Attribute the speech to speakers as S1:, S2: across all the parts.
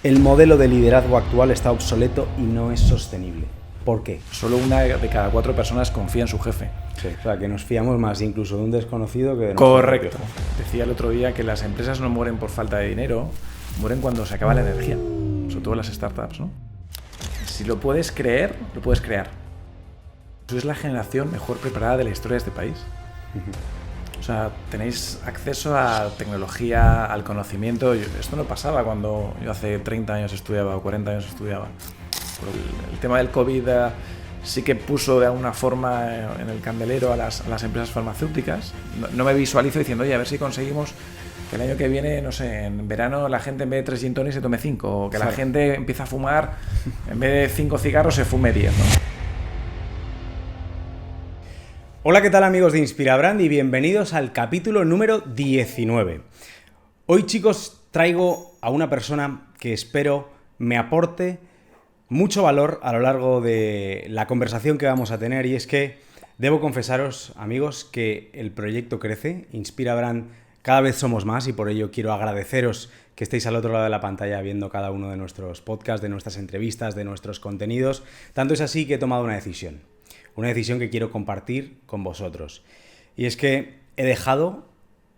S1: El modelo de liderazgo actual está obsoleto y no es sostenible. ¿Por qué?
S2: Solo una de cada 4 personas confía en su jefe.
S1: Sí, o sea, que nos fiamos más incluso de un desconocido que de nuestro
S2: Correcto.
S1: propio jefe.
S2: Decía el otro día que las empresas no mueren por falta de dinero, mueren cuando se acaba la energía. Sobre todo las startups, ¿no? Si lo puedes creer, lo puedes crear. Sois la generación mejor preparada de la historia de este país. O sea, tenéis acceso a tecnología, al conocimiento. Esto no pasaba cuando yo hace 30 años estudiaba o 40 años estudiaba. El tema del COVID sí que puso de alguna forma en el candelero a las empresas farmacéuticas. No me visualizo diciendo, oye, a ver si conseguimos que el año que viene, no sé, en verano la gente en vez de 3 gin tonics se tome 5, o que la gente empiece a fumar, en vez de 5 cigarros se fume 10, ¿no?
S1: Hola, ¿qué tal amigos de Inspirabrand? Y bienvenidos al capítulo número 19. Hoy, chicos, traigo a una persona que espero me aporte mucho valor a lo largo de la conversación que vamos a tener, y es que debo confesaros, amigos, que el proyecto crece. Inspirabrand cada vez somos más y por ello quiero agradeceros que estéis al otro lado de la pantalla viendo cada uno de nuestros podcasts, de nuestras entrevistas, de nuestros contenidos. Tanto es así que he tomado una decisión que quiero compartir con vosotros. Y es que he dejado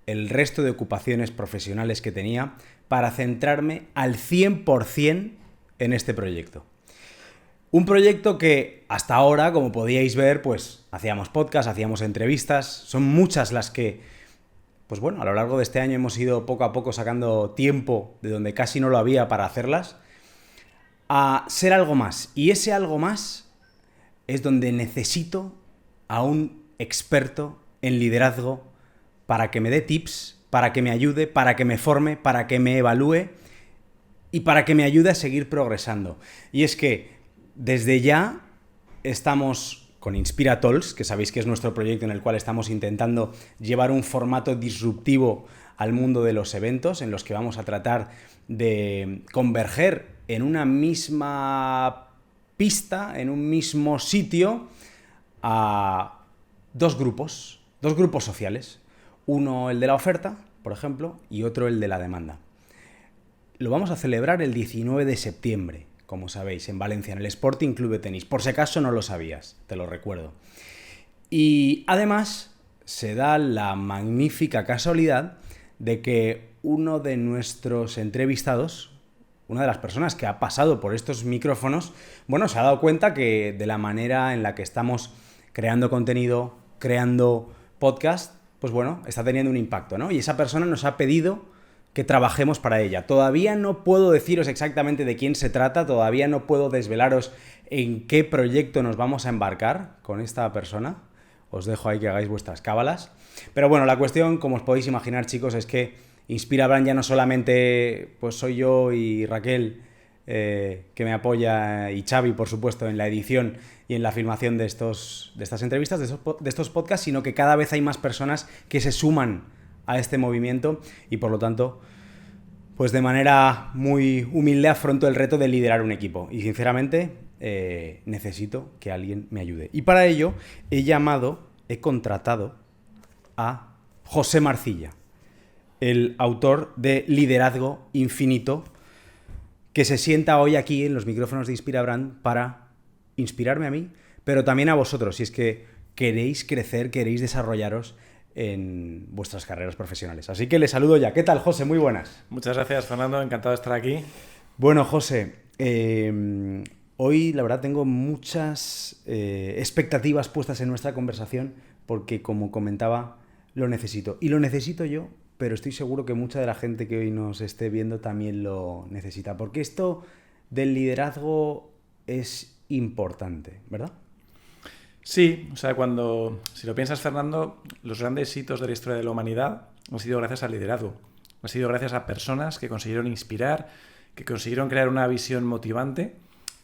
S1: el resto de ocupaciones profesionales que tenía para centrarme al 100% en este proyecto. Un proyecto que hasta ahora, como podíais ver, pues hacíamos podcasts, hacíamos entrevistas. Son muchas las que, pues bueno, a lo largo de este año hemos ido poco a poco sacando tiempo de donde casi no lo había para hacerlas, a ser algo más. Y ese algo más es donde necesito a un experto en liderazgo para que me dé tips, para que me ayude, para que me forme, para que me evalúe y para que me ayude a seguir progresando. Y es que desde ya estamos con Inspira Talks, que sabéis que es nuestro proyecto en el cual estamos intentando llevar un formato disruptivo al mundo de los eventos, en los que vamos a tratar de converger en una misma pista, en un mismo sitio, a dos grupos sociales. Uno el de la oferta, por ejemplo, y otro el de la demanda. Lo vamos a celebrar el 19 de septiembre, como sabéis, en Valencia, en el Sporting Club de Tenis. Por si acaso no lo sabías, te lo recuerdo. Y además se da la magnífica casualidad de que uno de nuestros entrevistados, una de las personas que ha pasado por estos micrófonos, bueno, se ha dado cuenta que de la manera en la que estamos creando contenido, creando podcast, pues bueno, está teniendo un impacto, ¿no? Y esa persona nos ha pedido que trabajemos para ella. Todavía no puedo deciros exactamente de quién se trata, todavía no puedo desvelaros en qué proyecto nos vamos a embarcar con esta persona. Os dejo ahí que hagáis vuestras cábalas. Pero bueno, la cuestión, como os podéis imaginar, chicos, es que Inspirabrand ya no solamente pues soy yo y Raquel, que me apoya, y Xavi, por supuesto, en la edición y en la filmación de estas entrevistas, de estos podcasts, sino que cada vez hay más personas que se suman a este movimiento y, por lo tanto, pues de manera muy humilde afronto el reto de liderar un equipo. Y, sinceramente, necesito que alguien me ayude. Y para ello he contratado a José Marcilla, el autor de Liderazgo Infinito, que se sienta hoy aquí en los micrófonos de Inspirabrand para inspirarme a mí, pero también a vosotros, si es que queréis crecer, queréis desarrollaros en vuestras carreras profesionales. Así que les saludo ya. ¿Qué tal, José? Muy buenas.
S2: Muchas gracias, Fernando. Encantado de estar aquí.
S1: Bueno, José, hoy la verdad tengo muchas expectativas puestas en nuestra conversación porque, como comentaba, lo necesito. Y lo necesito yo, pero estoy seguro que mucha de la gente que hoy nos esté viendo también lo necesita. Porque esto del liderazgo es importante, ¿verdad?
S2: Sí, o sea, si lo piensas, Fernando, los grandes hitos de la historia de la humanidad han sido gracias al liderazgo. Han sido gracias a personas que consiguieron inspirar, que consiguieron crear una visión motivante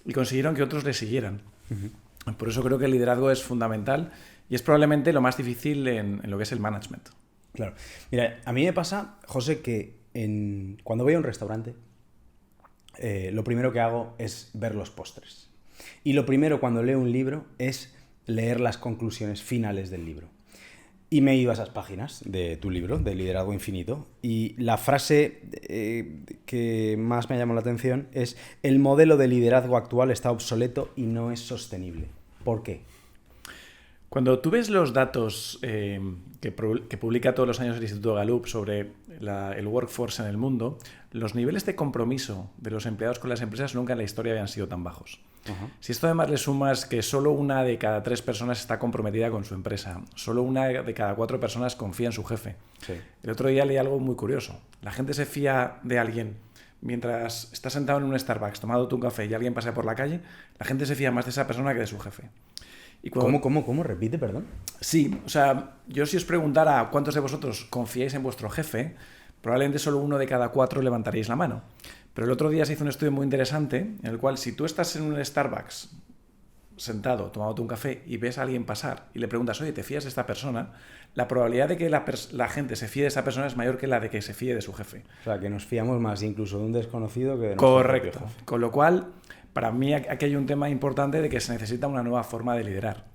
S2: y consiguieron que otros le siguieran. Uh-huh. Por eso creo que el liderazgo es fundamental y es probablemente lo más difícil en lo que es el management.
S1: Claro. Mira, a mí me pasa, José, que cuando voy a un restaurante, lo primero que hago es ver los postres. Y lo primero cuando leo un libro es leer las conclusiones finales del libro. Y me he ido a esas páginas de tu libro, de Liderazgo Infinito, y la frase que más me llamó la atención es: el modelo de liderazgo actual está obsoleto y no es sostenible. ¿Por qué?
S2: Cuando tú ves los datos que publica todos los años el Instituto Gallup sobre el workforce en el mundo, los niveles de compromiso de los empleados con las empresas nunca en la historia habían sido tan bajos. Uh-huh. Si esto además le sumas que solo 1 de cada 3 personas está comprometida con su empresa, solo 1 de cada 4 personas confía en su jefe. Sí. El otro día leí algo muy curioso. La gente se fía de alguien mientras está sentado en un Starbucks tomándote un café y alguien pasa por la calle, la gente se fía más de esa persona que de su jefe.
S1: Y cuando... ¿Cómo? Repite, perdón.
S2: Sí, o sea, yo si os preguntara cuántos de vosotros confiáis en vuestro jefe, probablemente solo 1 de cada 4 levantaríais la mano. Pero el otro día se hizo un estudio muy interesante en el cual si tú estás en un Starbucks sentado, tomándote un café y ves a alguien pasar y le preguntas, oye, ¿te fías de esta persona? La probabilidad de que la gente se fíe de esa persona es mayor que la de que se fíe de su jefe.
S1: O sea, que nos fiamos más incluso de un desconocido que de nuestro
S2: Correcto.
S1: propio jefe.
S2: Con lo cual, para mí aquí hay un tema importante de que se necesita una nueva forma de liderar.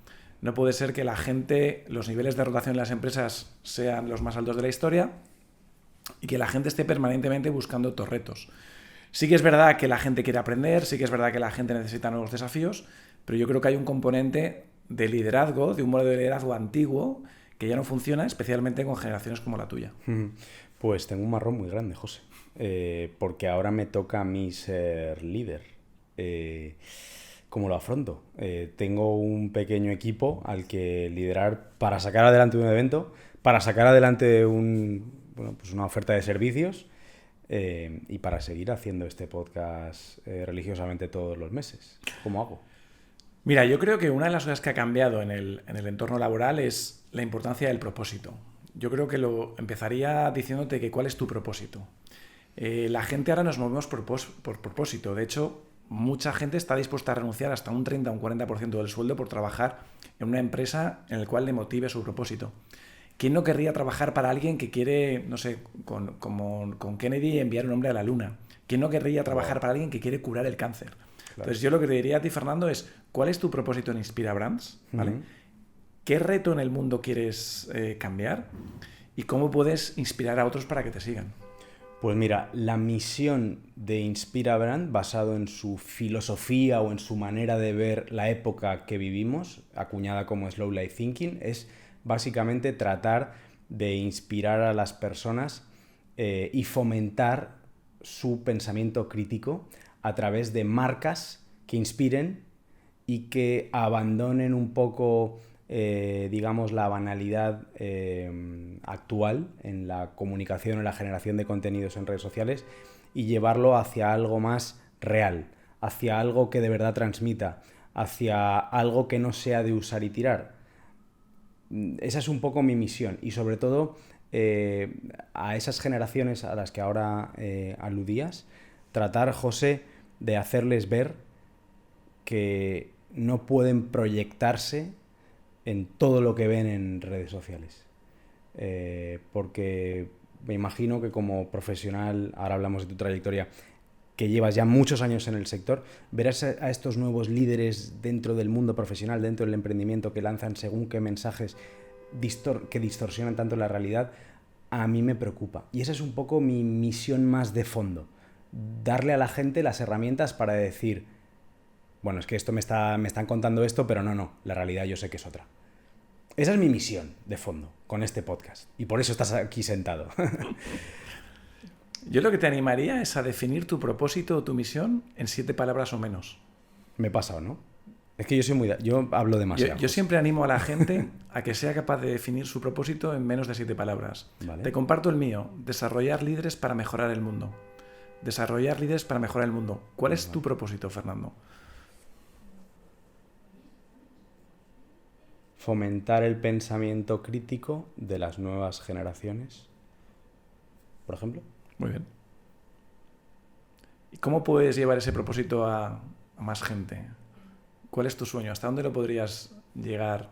S2: No puede ser que la gente, los niveles de rotación en las empresas sean los más altos de la historia y que la gente esté permanentemente buscando otros retos. Sí que es verdad que la gente quiere aprender, sí que es verdad que la gente necesita nuevos desafíos, pero yo creo que hay un componente de liderazgo, de un modelo de liderazgo antiguo, que ya no funciona, especialmente con generaciones como la tuya.
S1: Pues tengo un marrón muy grande, José, porque ahora me toca a mí ser líder. ¿Cómo lo afronto? Tengo un pequeño equipo al que liderar para sacar adelante un evento, para sacar adelante una oferta de servicios, y para seguir haciendo este podcast religiosamente todos los meses. ¿Cómo hago?
S2: Mira, yo creo que una de las cosas que ha cambiado en el entorno laboral es la importancia del propósito. Yo creo que lo empezaría diciéndote que cuál es tu propósito. La gente ahora nos movemos por propósito. De hecho, mucha gente está dispuesta a renunciar hasta un 30 o un 40% del sueldo por trabajar en una empresa en la cual le motive su propósito. ¿Quién no querría trabajar para alguien que quiere, no sé, como con Kennedy, enviar un hombre a la luna? ¿Quién no querría trabajar para alguien que quiere curar el cáncer? Claro. Entonces yo lo que te diría a ti, Fernando, es ¿cuál es tu propósito en Inspira Brands? ¿Vale? Uh-huh. ¿Qué reto en el mundo quieres cambiar? ¿Y cómo puedes inspirar a otros para que te sigan?
S1: Pues mira, la misión de Inspira Brand, basado en su filosofía o en su manera de ver la época que vivimos, acuñada como Slow Life Thinking, es básicamente tratar de inspirar a las personas y fomentar su pensamiento crítico a través de marcas que inspiren y que abandonen un poco, digamos, la banalidad actual en la comunicación, en la generación de contenidos en redes sociales y llevarlo hacia algo más real, hacia algo que de verdad transmita, hacia algo que no sea de usar y tirar. Esa es un poco mi misión y sobre todo a esas generaciones a las que ahora aludías, tratar, José, de hacerles ver que no pueden proyectarse en todo lo que ven en redes sociales. Porque me imagino que como profesional, ahora hablamos de tu trayectoria, que llevas ya muchos años en el sector, verás a estos nuevos líderes dentro del mundo profesional, dentro del emprendimiento, que lanzan según qué mensajes que distorsionan tanto la realidad. A mí me preocupa. Y esa es un poco mi misión más de fondo. Darle a la gente las herramientas para decir, bueno, es que esto me están contando esto, pero no, la realidad yo sé que es otra. Esa es mi misión de fondo con este podcast. Y por eso estás aquí sentado.
S2: Yo lo que te animaría es a definir tu propósito o tu misión en 7 palabras o menos.
S1: Me he pasado, ¿no? Es que yo hablo demasiado.
S2: Yo siempre animo a la gente a que sea capaz de definir su propósito en menos de 7 palabras. ¿Vale? Te comparto el mío. Desarrollar líderes para mejorar el mundo. Desarrollar líderes para mejorar el mundo. ¿Cuál es tu propósito, Fernando?
S1: Fomentar el pensamiento crítico de las nuevas generaciones, por ejemplo.
S2: Muy bien. ¿Y cómo puedes llevar ese propósito a más gente? ¿Cuál es tu sueño? ¿Hasta dónde lo podrías llevar?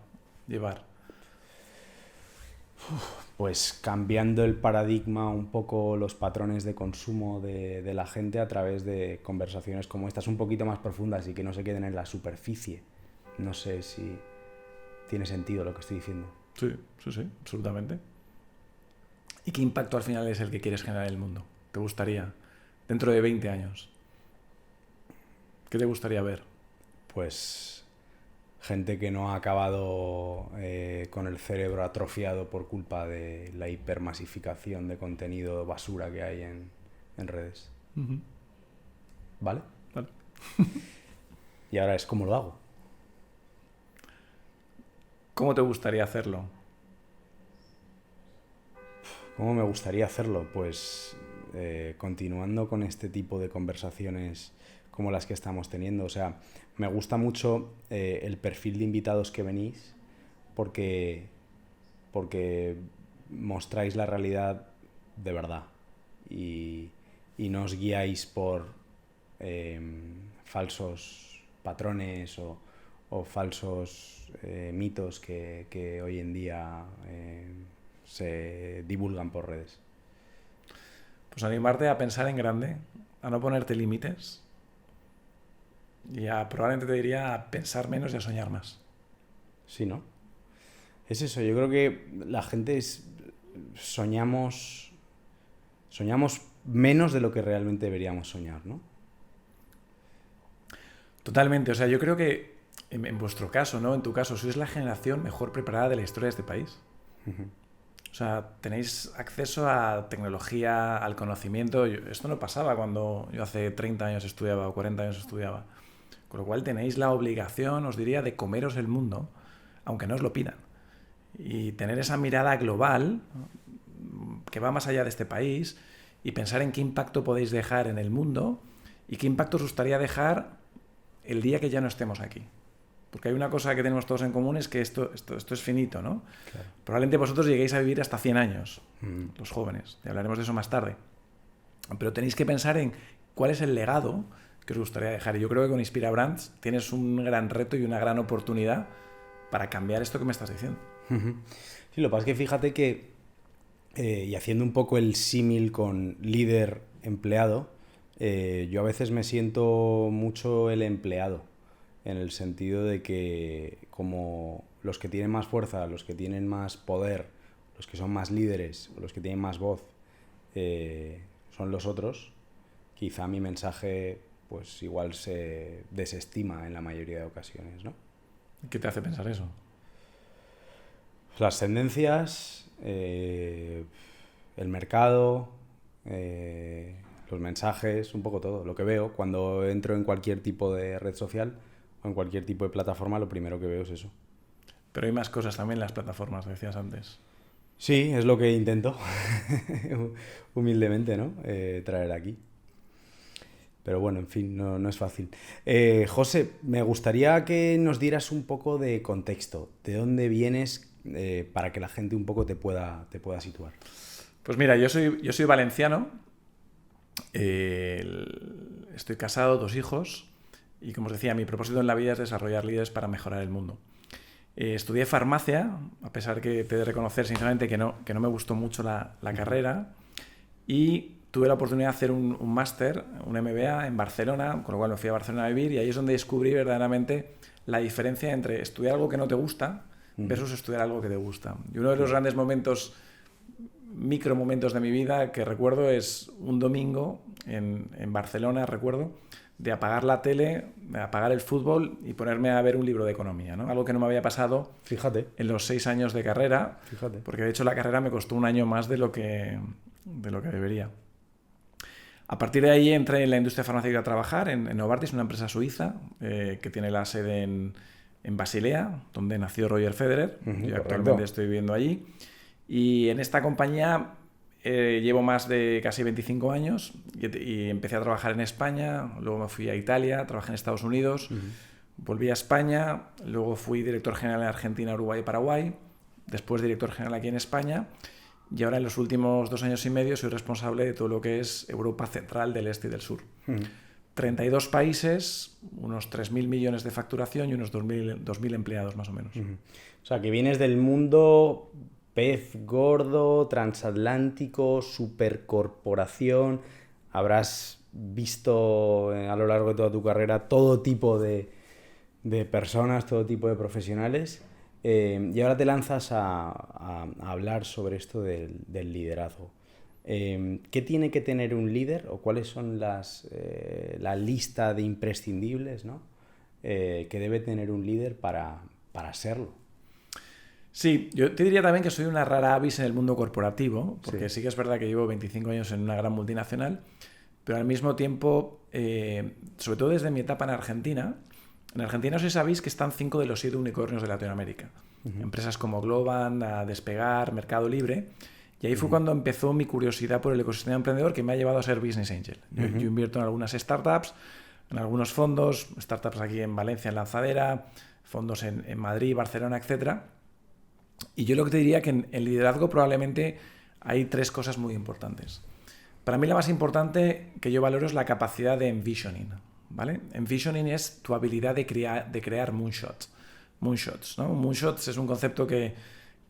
S1: Pues cambiando el paradigma, un poco los patrones de consumo de la gente a través de conversaciones como estas, un poquito más profundas y que no se queden en la superficie. No sé si tiene sentido lo que estoy diciendo.
S2: Sí, absolutamente. ¿Y qué impacto al final es el que quieres generar en el mundo? ¿Te gustaría? Dentro de 20 años. ¿Qué te gustaría ver?
S1: Pues gente que no ha acabado con el cerebro atrofiado por culpa de la hipermasificación de contenido basura que hay en redes.
S2: Uh-huh.
S1: ¿Vale?
S2: Vale.
S1: Y ahora es cómo lo hago.
S2: ¿Cómo te gustaría hacerlo?
S1: ¿Cómo me gustaría hacerlo? Pues continuando con este tipo de conversaciones como las que estamos teniendo. O sea, me gusta mucho el perfil de invitados que venís porque mostráis la realidad de verdad y no os guiáis por falsos patrones o falsos mitos que hoy en día se divulgan por redes.
S2: Pues animarte a pensar en grande, a no ponerte límites y probablemente te diría a pensar menos y a soñar más.
S1: Sí, ¿no? Es eso, yo creo que la gente soñamos menos de lo que realmente deberíamos soñar, ¿no?
S2: Totalmente, o sea, yo creo que en vuestro caso, ¿no? En tu caso, sois la generación mejor preparada de la historia de este país.
S1: Uh-huh.
S2: O sea, tenéis acceso a tecnología, al conocimiento. Esto no pasaba cuando yo hace 30 años estudiaba o 40 años estudiaba. Con lo cual tenéis la obligación, os diría, de comeros el mundo, aunque no os lo pidan. Y tener esa mirada global, que va más allá de este país, y pensar en qué impacto podéis dejar en el mundo y qué impacto os gustaría dejar el día que ya no estemos aquí. Porque hay una cosa que tenemos todos en común, es que esto es finito, ¿no?
S1: Claro.
S2: Probablemente vosotros lleguéis a vivir hasta 100 años, los jóvenes, y hablaremos de eso más tarde. Pero tenéis que pensar en cuál es el legado que os gustaría dejar. Y yo creo que con Inspira Brands tienes un gran reto y una gran oportunidad para cambiar esto que me estás diciendo.
S1: Sí, lo que pasa es que fíjate que, y haciendo un poco el símil con líder-empleado, yo a veces me siento mucho el empleado, en el sentido de que como los que tienen más fuerza, los que tienen más poder, los que son más líderes, los que tienen más voz, son los otros, quizá mi mensaje pues igual se desestima en la mayoría de ocasiones, ¿no?
S2: ¿Qué te hace pensar eso?
S1: Las tendencias, el mercado, los mensajes, un poco todo. Lo que veo cuando entro en cualquier tipo de red social o en cualquier tipo de plataforma, lo primero que veo es eso.
S2: Pero hay más cosas también en las plataformas, decías antes.
S1: Sí, es lo que intento, humildemente, ¿no? Traer aquí. Pero bueno, en fin, no es fácil. José, me gustaría que nos dieras un poco de contexto. ¿De dónde vienes para que la gente un poco te pueda situar?
S2: Pues mira, yo soy valenciano, estoy casado, 2 hijos, y como os decía, mi propósito en la vida es desarrollar líderes para mejorar el mundo. Estudié farmacia, a pesar que te he de reconocer sinceramente que no me gustó mucho la carrera, y tuve la oportunidad de hacer un máster, un MBA en Barcelona, con lo cual me fui a Barcelona a vivir, y ahí es donde descubrí verdaderamente la diferencia entre estudiar algo que no te gusta versus estudiar algo que te gusta. Y uno de los grandes micromomentos de mi vida que recuerdo es un domingo en Barcelona, recuerdo, de apagar la tele, de apagar el fútbol y ponerme a ver un libro de economía, ¿no? Algo que no me había pasado,
S1: fíjate,
S2: en los 6 años de carrera,
S1: fíjate,
S2: porque de hecho la carrera me costó un año más de lo que debería. A partir de ahí entré en la industria farmacéutica a trabajar en Novartis, una empresa suiza que tiene la sede en Basilea, donde nació Roger Federer. Yo actualmente estoy viviendo allí. Y en esta compañía llevo más de casi 25 años y empecé a trabajar en España, luego me fui a Italia, trabajé en Estados Unidos, volví a España, luego fui director general en Argentina, Uruguay y Paraguay, después director general aquí en España, y ahora en los últimos 2 años y medio soy responsable de todo lo que es Europa Central, del Este y del Sur. 32 países, unos 3.000 millones de facturación y unos 2.000 empleados más o menos.
S1: O sea, que vienes del mundo pez gordo, transatlántico, supercorporación. Habrás visto a lo largo de toda tu carrera todo tipo de personas, todo tipo de profesionales. Y ahora te lanzas a hablar sobre esto del liderazgo. ¿Qué tiene que tener un líder o cuáles son la lista de imprescindibles, ¿no? Que debe tener un líder para serlo?
S2: Sí, yo te diría también que soy una rara avis en el mundo corporativo, porque
S1: Sí.
S2: sí que es verdad que llevo 25 años en una gran multinacional, pero al mismo tiempo, sobre todo desde mi etapa en Argentina, no sé si sabéis que están 5 de los 7 unicornios de Latinoamérica. Empresas como Globant, Despegar, Mercado Libre. Y ahí fue cuando empezó mi curiosidad por el ecosistema emprendedor, que me ha llevado a ser Business Angel. Yo invierto en algunas startups, en algunos fondos, startups aquí en Valencia, en Lanzadera, fondos en Madrid, Barcelona, etcétera. Y yo lo que te diría que en liderazgo probablemente hay 3 cosas muy importantes. Para mí la más importante que yo valoro es la capacidad de envisioning, ¿vale? Envisioning es tu habilidad de crear moonshots. Moonshots, ¿no? Moonshots es un concepto que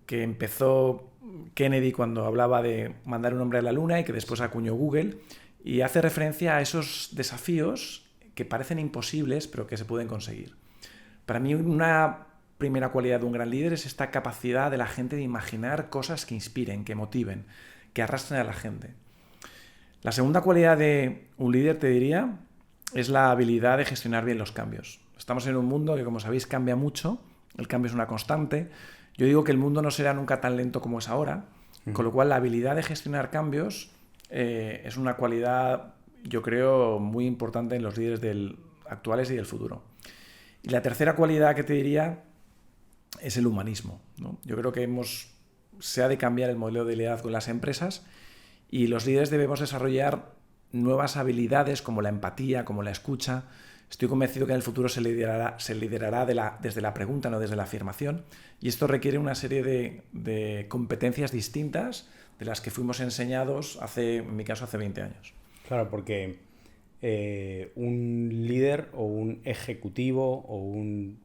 S2: empezó Kennedy cuando hablaba de mandar un hombre a la luna y que después acuñó Google, y hace referencia a esos desafíos que parecen imposibles pero que se pueden conseguir. Para mí una primera cualidad de un gran líder es esta capacidad de la gente de imaginar cosas que inspiren, que motiven, que arrastren a la gente. La segunda cualidad de un líder, te diría, es la habilidad de gestionar bien los cambios. Estamos en un mundo que, como sabéis, cambia mucho, el cambio es una constante. Yo digo que el mundo no será nunca tan lento como es ahora, con lo cual la habilidad de gestionar cambios es una cualidad, yo creo, muy importante en los líderes actuales y del futuro. Y la tercera cualidad que te diría es el humanismo, ¿no? Yo creo que se ha de cambiar el modelo de liderazgo en las empresas y los líderes debemos desarrollar nuevas habilidades como la empatía, como la escucha. Estoy convencido que en el futuro se liderará desde la pregunta, no desde la afirmación, y esto requiere una serie de competencias distintas de las que fuimos enseñados en mi caso, hace 20 años.
S1: Claro, porque un líder o un ejecutivo o un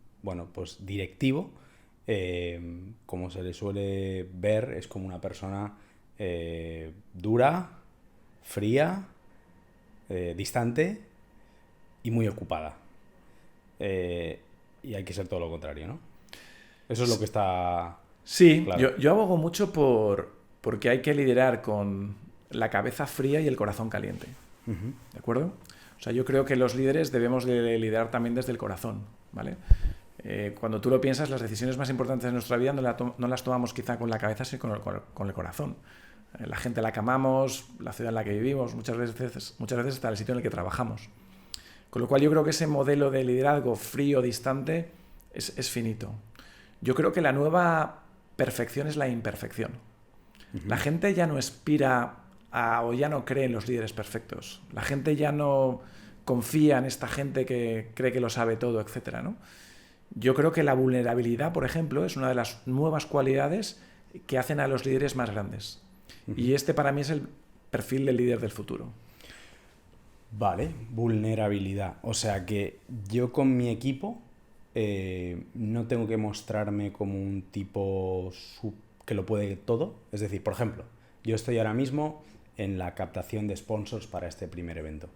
S1: pues directivo, como se le suele ver, es como una persona dura, fría, distante y muy ocupada. Y hay que ser todo lo contrario, ¿no? Eso es lo que está...
S2: Sí,
S1: claro.
S2: yo abogo mucho porque hay que liderar con la cabeza fría y el corazón caliente. ¿De acuerdo? O sea, yo creo que los líderes debemos de liderar también desde el corazón, ¿vale? Cuando tú lo piensas, las decisiones más importantes de nuestra vida no las tomamos quizá con la cabeza, sino con el corazón. La gente a la que amamos, la ciudad en la que vivimos, muchas veces hasta el sitio en el que trabajamos. Con lo cual yo creo que ese modelo de liderazgo frío, distante, es finito. Yo creo que la nueva perfección es la imperfección. La gente ya no aspira o ya no cree en los líderes perfectos. La gente ya no confía en esta gente que cree que lo sabe todo, etcétera, ¿no? Yo creo que la vulnerabilidad, por ejemplo, es una de las nuevas cualidades que hacen a los líderes más grandes. Y este para mí es el perfil del líder del futuro.
S1: Vale, vulnerabilidad. O sea que yo con mi equipo no tengo que mostrarme como un tipo que lo puede todo. Es decir, por ejemplo, yo estoy ahora mismo en la captación de sponsors para este primer evento.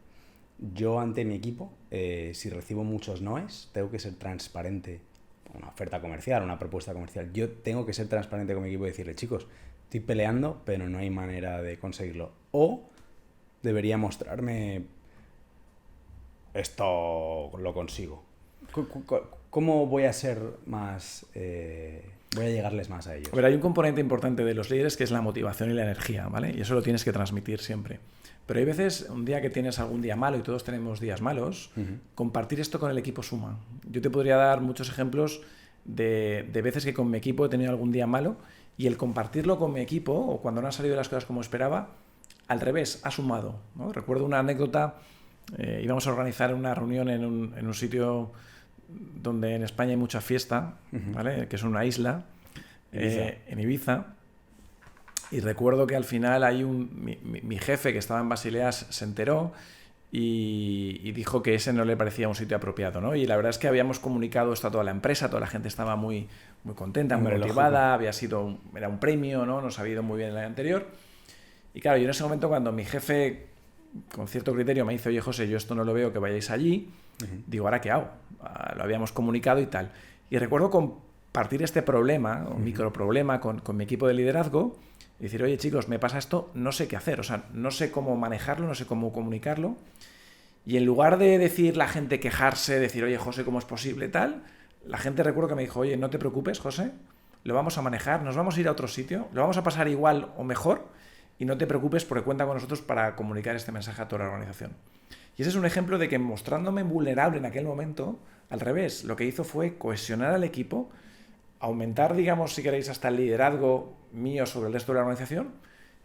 S1: Yo ante mi equipo, si recibo muchos noes, tengo que ser transparente. Una oferta comercial, una propuesta comercial. Yo tengo que ser transparente con mi equipo y decirle, chicos, estoy peleando, pero no hay manera de conseguirlo. O debería mostrarme, esto lo consigo. ¿Cómo voy a ser más... voy a llegarles más a ellos?
S2: A ver, hay un componente importante de los líderes que es la motivación y la energía, ¿vale? Y eso lo tienes que transmitir siempre. Pero hay veces, un día que tienes algún día malo, y todos tenemos días malos, compartir esto con el equipo suma. Yo te podría dar muchos ejemplos de veces que con mi equipo he tenido algún día malo, y el compartirlo con mi equipo, o cuando no han salido las cosas como esperaba, al revés, ha sumado, ¿no? Recuerdo una anécdota, íbamos a organizar una reunión en un sitio donde en España hay mucha fiesta, ¿vale? Que es una isla, en Ibiza. Y recuerdo que al final mi jefe, que estaba en Basileas, se enteró y dijo que ese no le parecía un sitio apropiado, ¿no? Y la verdad es que habíamos comunicado esto a toda la empresa, toda la gente estaba muy, muy contenta, muy motivada, era un premio, ¿no? Nos había ido muy bien el año anterior. Y claro, yo en ese momento, cuando mi jefe, con cierto criterio, me dice, oye, José, yo esto no lo veo, que vayáis allí, digo, ¿ahora qué hago? Lo habíamos comunicado y tal. Y recuerdo con partir este problema, o microproblema con mi equipo de liderazgo y decir, oye chicos, me pasa esto, no sé qué hacer, o sea, no sé cómo manejarlo, no sé cómo comunicarlo. Y en lugar de decir la gente quejarse, decir, oye José, ¿cómo es posible tal? La gente recuerdo que me dijo, oye, no te preocupes José, lo vamos a manejar, nos vamos a ir a otro sitio, lo vamos a pasar igual o mejor y no te preocupes porque cuenta con nosotros para comunicar este mensaje a toda la organización. Y ese es un ejemplo de que mostrándome vulnerable en aquel momento, al revés, lo que hizo fue cohesionar al equipo, aumentar, digamos, si queréis, hasta el liderazgo mío sobre el resto de la organización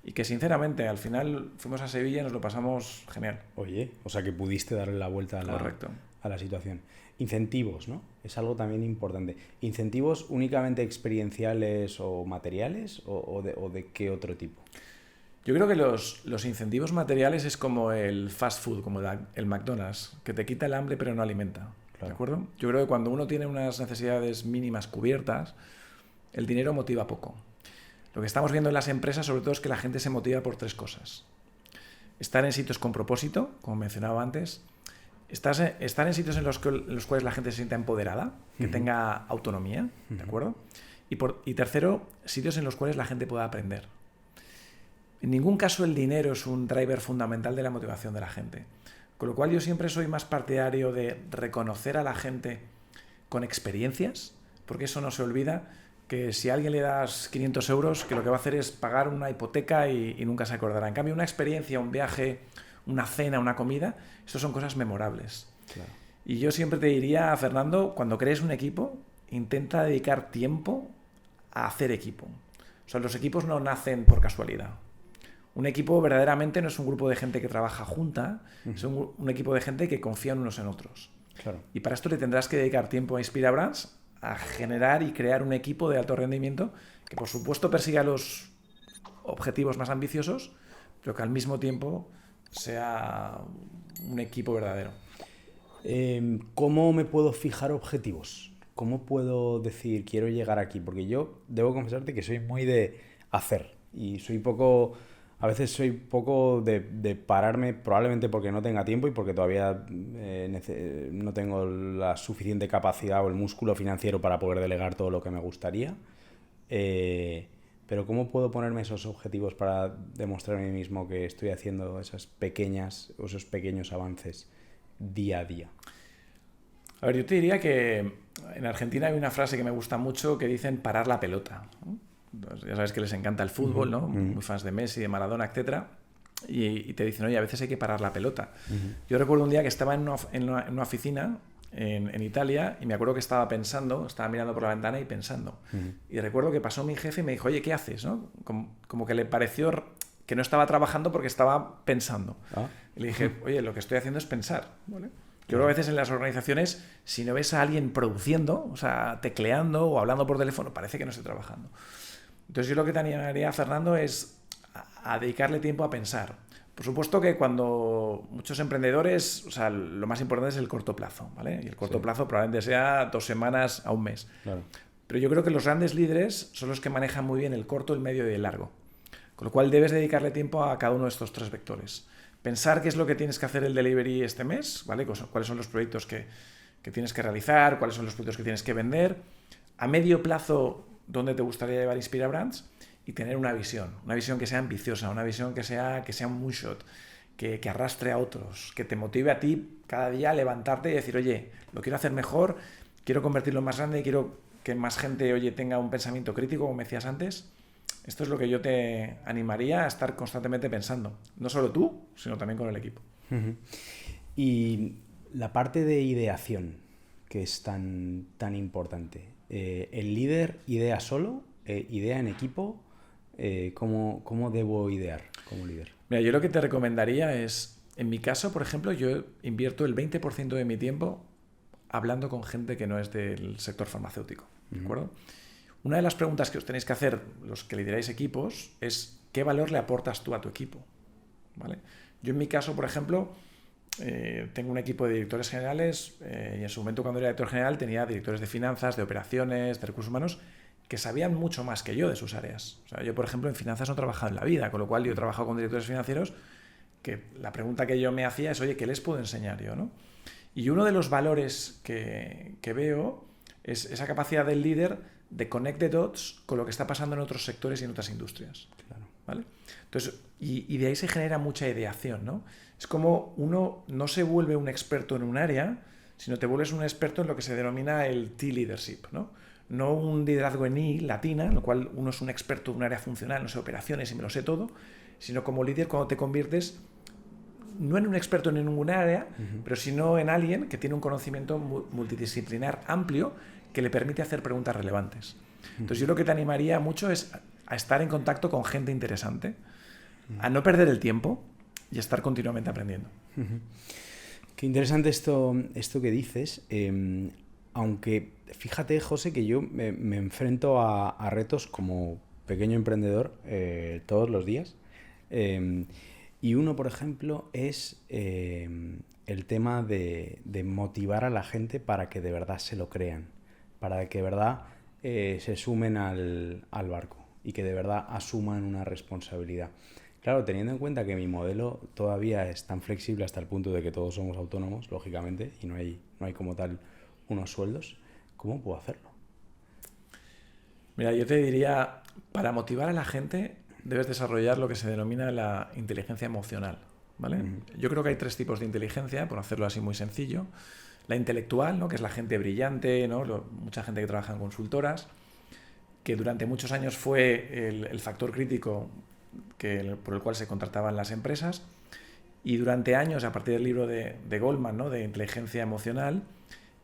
S2: y que, sinceramente, al final fuimos a Sevilla y nos lo pasamos genial.
S1: Oye, o sea que pudiste darle la vuelta a la situación. Incentivos, ¿no? Es algo también importante. ¿Incentivos únicamente experienciales o materiales o de qué otro tipo?
S2: Yo creo que los incentivos materiales es como el fast food, como el McDonald's, que te quita el hambre pero no alimenta. Claro. ¿De acuerdo? Yo creo que cuando uno tiene unas necesidades mínimas cubiertas, el dinero motiva poco. Lo que estamos viendo en las empresas, sobre todo, es que la gente se motiva por 3 cosas. Estar en sitios con propósito, como mencionaba antes. Estar en sitios en los cuales la gente se sienta empoderada, que tenga autonomía, ¿de acuerdo? Y tercero, sitios en los cuales la gente pueda aprender. En ningún caso el dinero es un driver fundamental de la motivación de la gente. Con lo cual yo siempre soy más partidario de reconocer a la gente con experiencias, porque eso no se olvida, que si a alguien le das 500 euros, que lo que va a hacer es pagar una hipoteca y nunca se acordará. En cambio, una experiencia, un viaje, una cena, una comida, eso son cosas memorables. Claro. Y yo siempre te diría, Fernando, cuando crees un equipo, intenta dedicar tiempo a hacer equipo. O sea, los equipos no nacen por casualidad. Un equipo verdaderamente no es un grupo de gente que trabaja junta, es un equipo de gente que confían unos en otros. Claro. Y para esto le tendrás que dedicar tiempo a Inspira Brands, a generar y crear un equipo de alto rendimiento que, por supuesto, persiga los objetivos más ambiciosos, pero que al mismo tiempo sea un equipo verdadero.
S1: ¿Cómo me puedo fijar objetivos? ¿Cómo puedo decir, quiero llegar aquí? Porque yo debo confesarte que soy muy de hacer y a veces soy poco de pararme, probablemente porque no tenga tiempo y porque todavía no tengo la suficiente capacidad o el músculo financiero para poder delegar todo lo que me gustaría. Pero ¿cómo puedo ponerme esos objetivos para demostrar a mí mismo que estoy haciendo esos pequeños avances día a día?
S2: A ver, yo te diría que en Argentina hay una frase que me gusta mucho que dicen parar la pelota, ¿no? Pues ya sabes que les encanta el fútbol, ¿no? Muy fans de Messi, de Maradona, etc. Y te dicen, oye, a veces hay que parar la pelota. Yo recuerdo un día que estaba en una oficina en Italia y me acuerdo que estaba mirando por la ventana y pensando. Y recuerdo que pasó mi jefe y me dijo, oye, ¿qué haces? ¿No? Como que le pareció que no estaba trabajando porque estaba pensando. Y le dije, oye, lo que estoy haciendo es pensar, ¿vale? Yo creo que a veces en las organizaciones, si no ves a alguien produciendo, o sea, tecleando o hablando por teléfono, parece que no estoy trabajando. Entonces yo lo que te animaría, Fernando, es a dedicarle tiempo a pensar. Por supuesto que cuando muchos emprendedores, o sea, lo más importante es el corto plazo, ¿vale? Y el corto plazo probablemente sea 2 semanas a un mes. Claro. Pero yo creo que los grandes líderes son los que manejan muy bien el corto, el medio y el largo. Con lo cual debes dedicarle tiempo a cada uno de estos 3 vectores. Pensar qué es lo que tienes que hacer el delivery este mes, ¿vale? Cuáles son los proyectos que tienes que realizar, cuáles son los proyectos que tienes que vender. A medio plazo, dónde te gustaría llevar Inspira Brands y tener una visión que sea ambiciosa, una visión que sea un moonshot, que arrastre a otros, que te motive a ti cada día a levantarte y decir, oye, lo quiero hacer mejor, quiero convertirlo en más grande, quiero que más gente, oye, tenga un pensamiento crítico, como me decías antes. Esto es lo que yo te animaría a estar constantemente pensando. No solo tú, sino también con el equipo.
S1: Y la parte de ideación, que es tan importante. ¿El líder idea solo? ¿Idea en equipo? ¿Cómo debo idear como líder?
S2: Mira, yo lo que te recomendaría es, en mi caso, por ejemplo, yo invierto el 20% de mi tiempo hablando con gente que no es del sector farmacéutico, ¿de acuerdo? Una de las preguntas que os tenéis que hacer los que lideráis equipos es ¿qué valor le aportas tú a tu equipo? ¿Vale? Yo en mi caso, por ejemplo, tengo un equipo de directores generales y en su momento cuando era director general tenía directores de finanzas, de operaciones, de recursos humanos que sabían mucho más que yo de sus áreas. O sea, yo, por ejemplo, en finanzas no he trabajado en la vida, con lo cual yo he trabajado con directores financieros que la pregunta que yo me hacía es, oye, ¿qué les puedo enseñar yo, ¿no? Y uno de los valores que veo es esa capacidad del líder de connect the dots con lo que está pasando en otros sectores y en otras industrias.
S1: Claro.
S2: ¿Vale? Entonces, y de ahí se genera mucha ideación, ¿no? Es como uno no se vuelve un experto en un área, sino te vuelves un experto en lo que se denomina el T-leadership, ¿no? No un liderazgo en I latina, en lo cual uno es un experto en un área funcional, no sé, operaciones y me lo sé todo, sino como líder cuando te conviertes no en un experto en ninguna área, pero sino en alguien que tiene un conocimiento multidisciplinar amplio que le permite hacer preguntas relevantes. Entonces yo lo que te animaría mucho es a estar en contacto con gente interesante, a no perder el tiempo y a estar continuamente aprendiendo.
S1: Qué interesante esto que dices. Aunque fíjate, José, que yo me enfrento a retos como pequeño emprendedor todos los días. Y uno, por ejemplo, es el tema de motivar a la gente para que de verdad se lo crean, para que de verdad se sumen al barco y que de verdad asuman una responsabilidad. Claro, teniendo en cuenta que mi modelo todavía es tan flexible hasta el punto de que todos somos autónomos, lógicamente, y no hay como tal unos sueldos, ¿cómo puedo hacerlo?
S2: Mira, yo te diría, para motivar a la gente debes desarrollar lo que se denomina la inteligencia emocional, ¿vale? Yo creo que hay 3 tipos de inteligencia, por hacerlo así muy sencillo. La intelectual, ¿no? Que es la gente brillante, ¿no? Mucha gente que trabaja en consultoras, que durante muchos años fue el factor crítico por el cual se contrataban las empresas, y durante años, a partir del libro de Goldman, ¿no? De inteligencia emocional,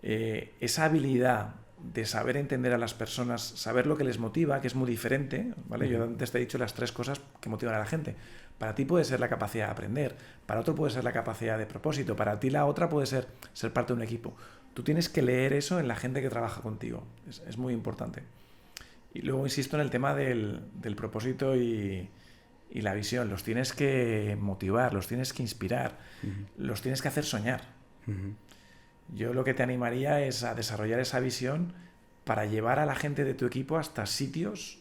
S2: esa habilidad de saber entender a las personas, saber lo que les motiva, que es muy diferente, ¿vale? Yo antes te he dicho las 3 cosas que motivan a la gente. Para ti puede ser la capacidad de aprender, para otro puede ser la capacidad de propósito, para ti la otra puede ser parte de un equipo. Tú tienes que leer eso en la gente que trabaja contigo, es muy importante. Y luego insisto en el tema del propósito y la visión. Los tienes que motivar, los tienes que inspirar, los tienes que hacer soñar. Yo lo que te animaría es a desarrollar esa visión para llevar a la gente de tu equipo hasta sitios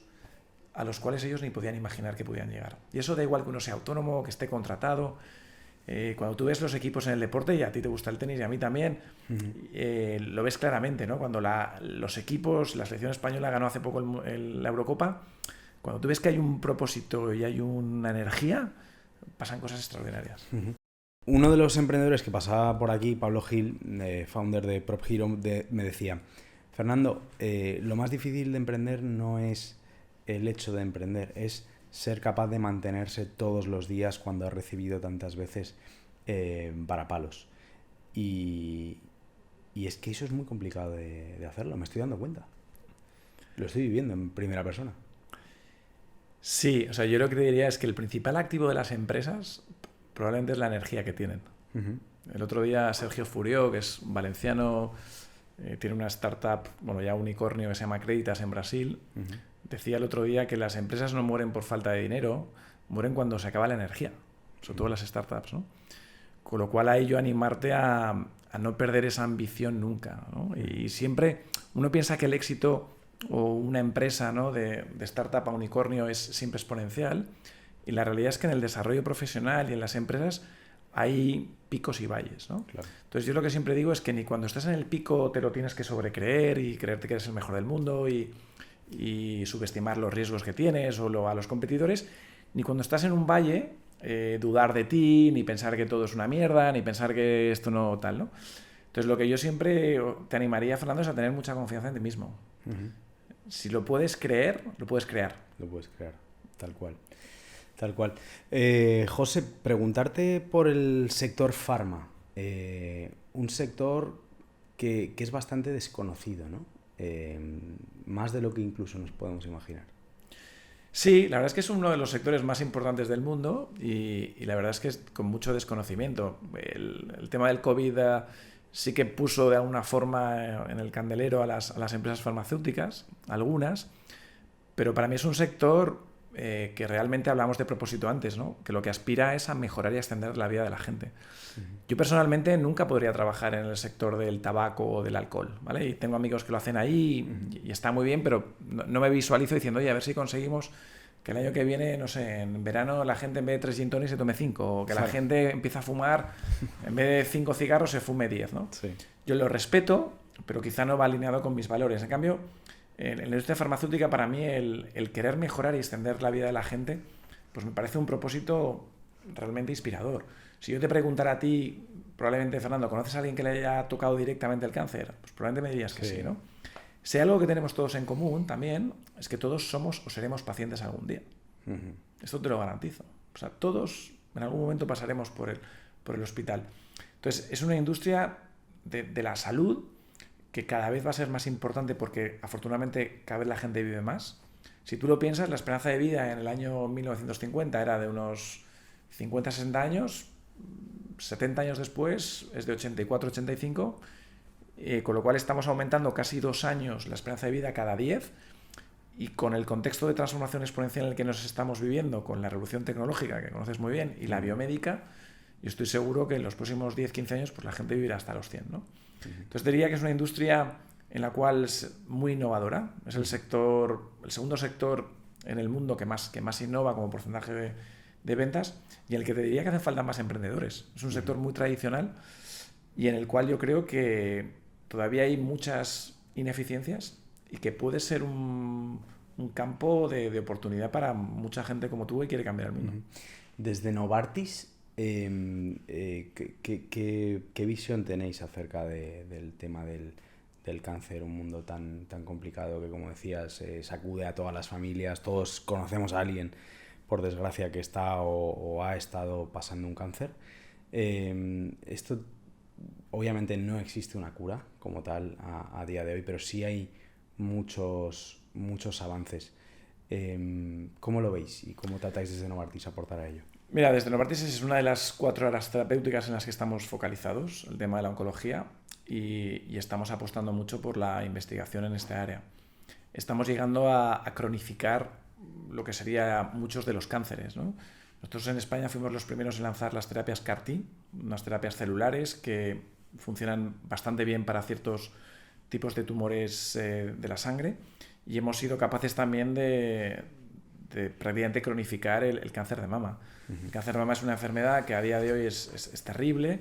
S2: a los cuales ellos ni podían imaginar que podían llegar. Y eso da igual que uno sea autónomo o que esté contratado. Cuando tú ves los equipos en el deporte, y a ti te gusta el tenis y a mí también, lo ves claramente, ¿no? Cuando los equipos, la selección española ganó hace poco la Eurocopa, cuando tú ves que hay un propósito y hay una energía, pasan cosas extraordinarias.
S1: Uno de los emprendedores que pasaba por aquí, Pablo Gil, founder de Prop Hero, me decía: Fernando, lo más difícil de emprender no es el hecho de emprender, es ser capaz de mantenerse todos los días cuando has recibido tantas veces varapalos. Y es que eso es muy complicado de hacerlo, me estoy dando cuenta. Lo estoy viviendo en primera persona.
S2: Sí, o sea, yo lo que te diría es que el principal activo de las empresas probablemente es la energía que tienen. El otro día Sergio Furió, que es valenciano, tiene una startup, bueno, ya unicornio, que se llama Creditas en Brasil, decía el otro día que las empresas no mueren por falta de dinero, mueren cuando se acaba la energía, sobre todo las startups, ¿no? Con lo cual ahí yo animarte a no perder esa ambición nunca, ¿no? Y siempre uno piensa que el éxito o una empresa, ¿no? de startup a unicornio es siempre exponencial, y la realidad es que en el desarrollo profesional y en las empresas hay picos y valles, ¿no?
S1: Claro.
S2: Entonces yo lo que siempre digo es que ni cuando estás en el pico te lo tienes que sobrecreer y creerte que eres el mejor del mundo y subestimar los riesgos que tienes o a los competidores, ni cuando estás en un valle dudar de ti, ni pensar que todo es una mierda, ni pensar que esto no tal, ¿no? Entonces lo que yo siempre te animaría, Fernando, es a tener mucha confianza en ti mismo. Si lo puedes creer, lo puedes crear.
S1: Lo puedes crear, tal cual. Tal cual. José, preguntarte por el sector farma. Un sector que es bastante desconocido, ¿no? Más de lo que incluso nos podemos imaginar.
S2: Sí, la verdad es que es uno de los sectores más importantes del mundo y la verdad es que es con mucho desconocimiento. El tema del COVID sí que puso de alguna forma en el candelero a las empresas farmacéuticas, algunas, pero para mí es un sector que realmente hablamos de propósito antes, ¿no? Que lo que aspira es a mejorar y a extender la vida de la gente. Yo personalmente nunca podría trabajar en el sector del tabaco o del alcohol, ¿vale? Y tengo amigos que lo hacen ahí y está muy bien, pero no me visualizo diciendo, oye, a ver si conseguimos que el año que viene, no sé, en verano la gente en vez de 3 gin tonics se tome 5, o que la gente empiece a fumar, en vez de 5 cigarros se fume 10, ¿no?
S1: Sí.
S2: Yo lo respeto, pero quizá no va alineado con mis valores. En cambio, En la industria farmacéutica, para mí, el querer mejorar y extender la vida de la gente, pues me parece un propósito realmente inspirador. Si yo te preguntara a ti, probablemente, Fernando, ¿conoces a alguien que le haya tocado directamente el cáncer? Pues probablemente me dirías que sí, ¿no? Si hay algo que tenemos todos en común también, es que todos somos o seremos pacientes algún día. Esto te lo garantizo. O sea, todos en algún momento pasaremos por el hospital. Entonces, es una industria de la salud que cada vez va a ser más importante porque afortunadamente cada vez la gente vive más. Si tú lo piensas, la esperanza de vida en el año 1950 era de unos 50-60 años, 70 años después es de 84-85, con lo cual estamos aumentando casi 2 años la esperanza de vida cada 10, y con el contexto de transformación exponencial en el que nos estamos viviendo, con la revolución tecnológica que conoces muy bien y la biomédica, yo estoy seguro que en los próximos 10-15 años pues la gente vivirá hasta los 100, ¿no? Entonces diría que es una industria en la cual es muy innovadora. Es el segundo sector en el mundo que más innova como porcentaje de ventas, y en el que te diría que hacen falta más emprendedores. Es un sector muy tradicional y en el cual yo creo que todavía hay muchas ineficiencias y que puede ser un campo de oportunidad para mucha gente como tú que quiere cambiar el mundo.
S1: Desde Novartis, ¿qué visión tenéis acerca del tema del cáncer? Un mundo tan complicado que, como decías, sacude a todas las familias. Todos conocemos a alguien, por desgracia, que está o ha estado pasando un cáncer. Esto, obviamente, no existe una cura como tal a día de hoy, pero sí hay muchos avances. ¿Cómo lo veis y cómo tratáis desde Novartis aportar a ello?
S2: Mira, desde Novartis es una de las 4 áreas terapéuticas en las que estamos focalizados, el tema de la oncología, y estamos apostando mucho por la investigación en esta área. Estamos llegando a cronificar lo que sería muchos de los cánceres, ¿no? Nosotros en España fuimos los primeros en lanzar las terapias CAR-T, unas terapias celulares que funcionan bastante bien para ciertos tipos de tumores de la sangre, y hemos sido capaces también de prácticamente cronificar el cáncer de mama. El cáncer de mama es una enfermedad que a día de hoy es terrible,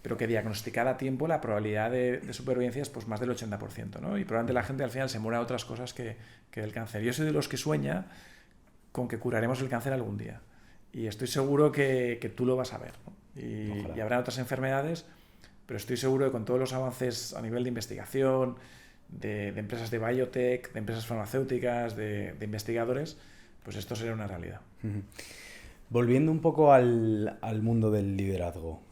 S2: pero que diagnosticada a tiempo la probabilidad de supervivencia es pues más del 80%, ¿no? Y probablemente la gente al final se muera de otras cosas que del cáncer. Yo soy de los que sueña con que curaremos el cáncer algún día. Y estoy seguro que tú lo vas a ver, ¿no? Y habrá otras enfermedades, pero estoy seguro que con todos los avances a nivel de investigación, de empresas de biotech, de empresas farmacéuticas, de investigadores, pues esto será una realidad.
S1: Volviendo un poco al mundo del liderazgo,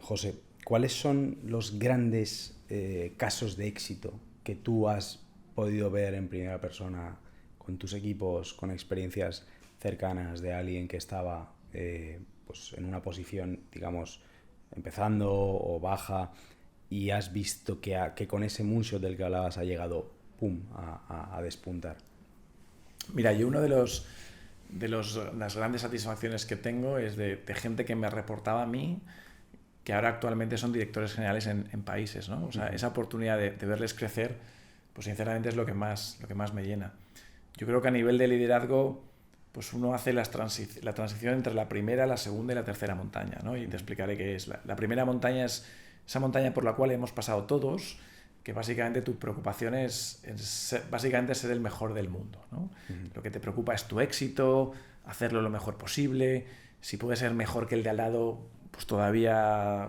S1: José, ¿cuáles son los grandes casos de éxito que tú has podido ver en primera persona con tus equipos, con experiencias cercanas de alguien que estaba pues en una posición, digamos, empezando o baja, y has visto que con ese moonshot del que hablabas ha llegado a despuntar?
S2: Mira, yo uno de las grandes satisfacciones que tengo es de gente que me reportaba a mí, que ahora actualmente son directores generales en países, ¿no? O sea, esa oportunidad de verles crecer, pues sinceramente es lo que más me llena. Yo creo que a nivel de liderazgo, pues uno hace la transición entre la primera, la segunda y la tercera montaña, ¿no? Y te explicaré qué es. La primera montaña es esa montaña por la cual hemos pasado todos, que básicamente tu preocupación es básicamente ser el mejor del mundo, ¿no? Lo que te preocupa es tu éxito, hacerlo lo mejor posible. Si puede ser mejor que el de al lado, pues todavía,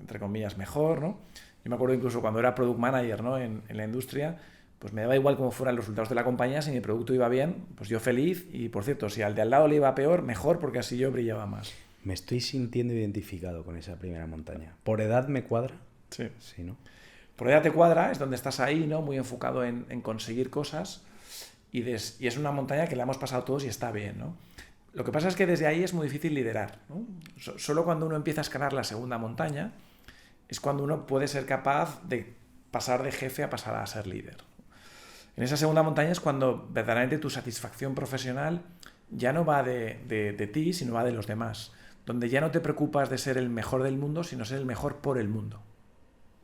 S2: entre comillas, mejor, ¿no? Yo me acuerdo incluso cuando era product manager, ¿no? en la industria, pues me daba igual cómo fueran los resultados de la compañía. Si mi producto iba bien, pues yo feliz, y por cierto, si al de al lado le iba peor, mejor, porque así yo brillaba más.
S1: Me estoy sintiendo identificado con esa primera montaña. ¿Por edad me cuadra?
S2: Sí.
S1: Sí, ¿no?
S2: Por edad te cuadra, es donde estás ahí, ¿no? Muy enfocado en conseguir cosas, y es una montaña que la hemos pasado todos y está bien, ¿no? Lo que pasa es que desde ahí es muy difícil liderar, ¿no? Solo cuando uno empieza a escalar la segunda montaña es cuando uno puede ser capaz de pasar de jefe a pasar a ser líder. En esa segunda montaña es cuando verdaderamente tu satisfacción profesional ya no va de ti, sino va de los demás. Donde ya no te preocupas de ser el mejor del mundo, sino ser el mejor por el mundo,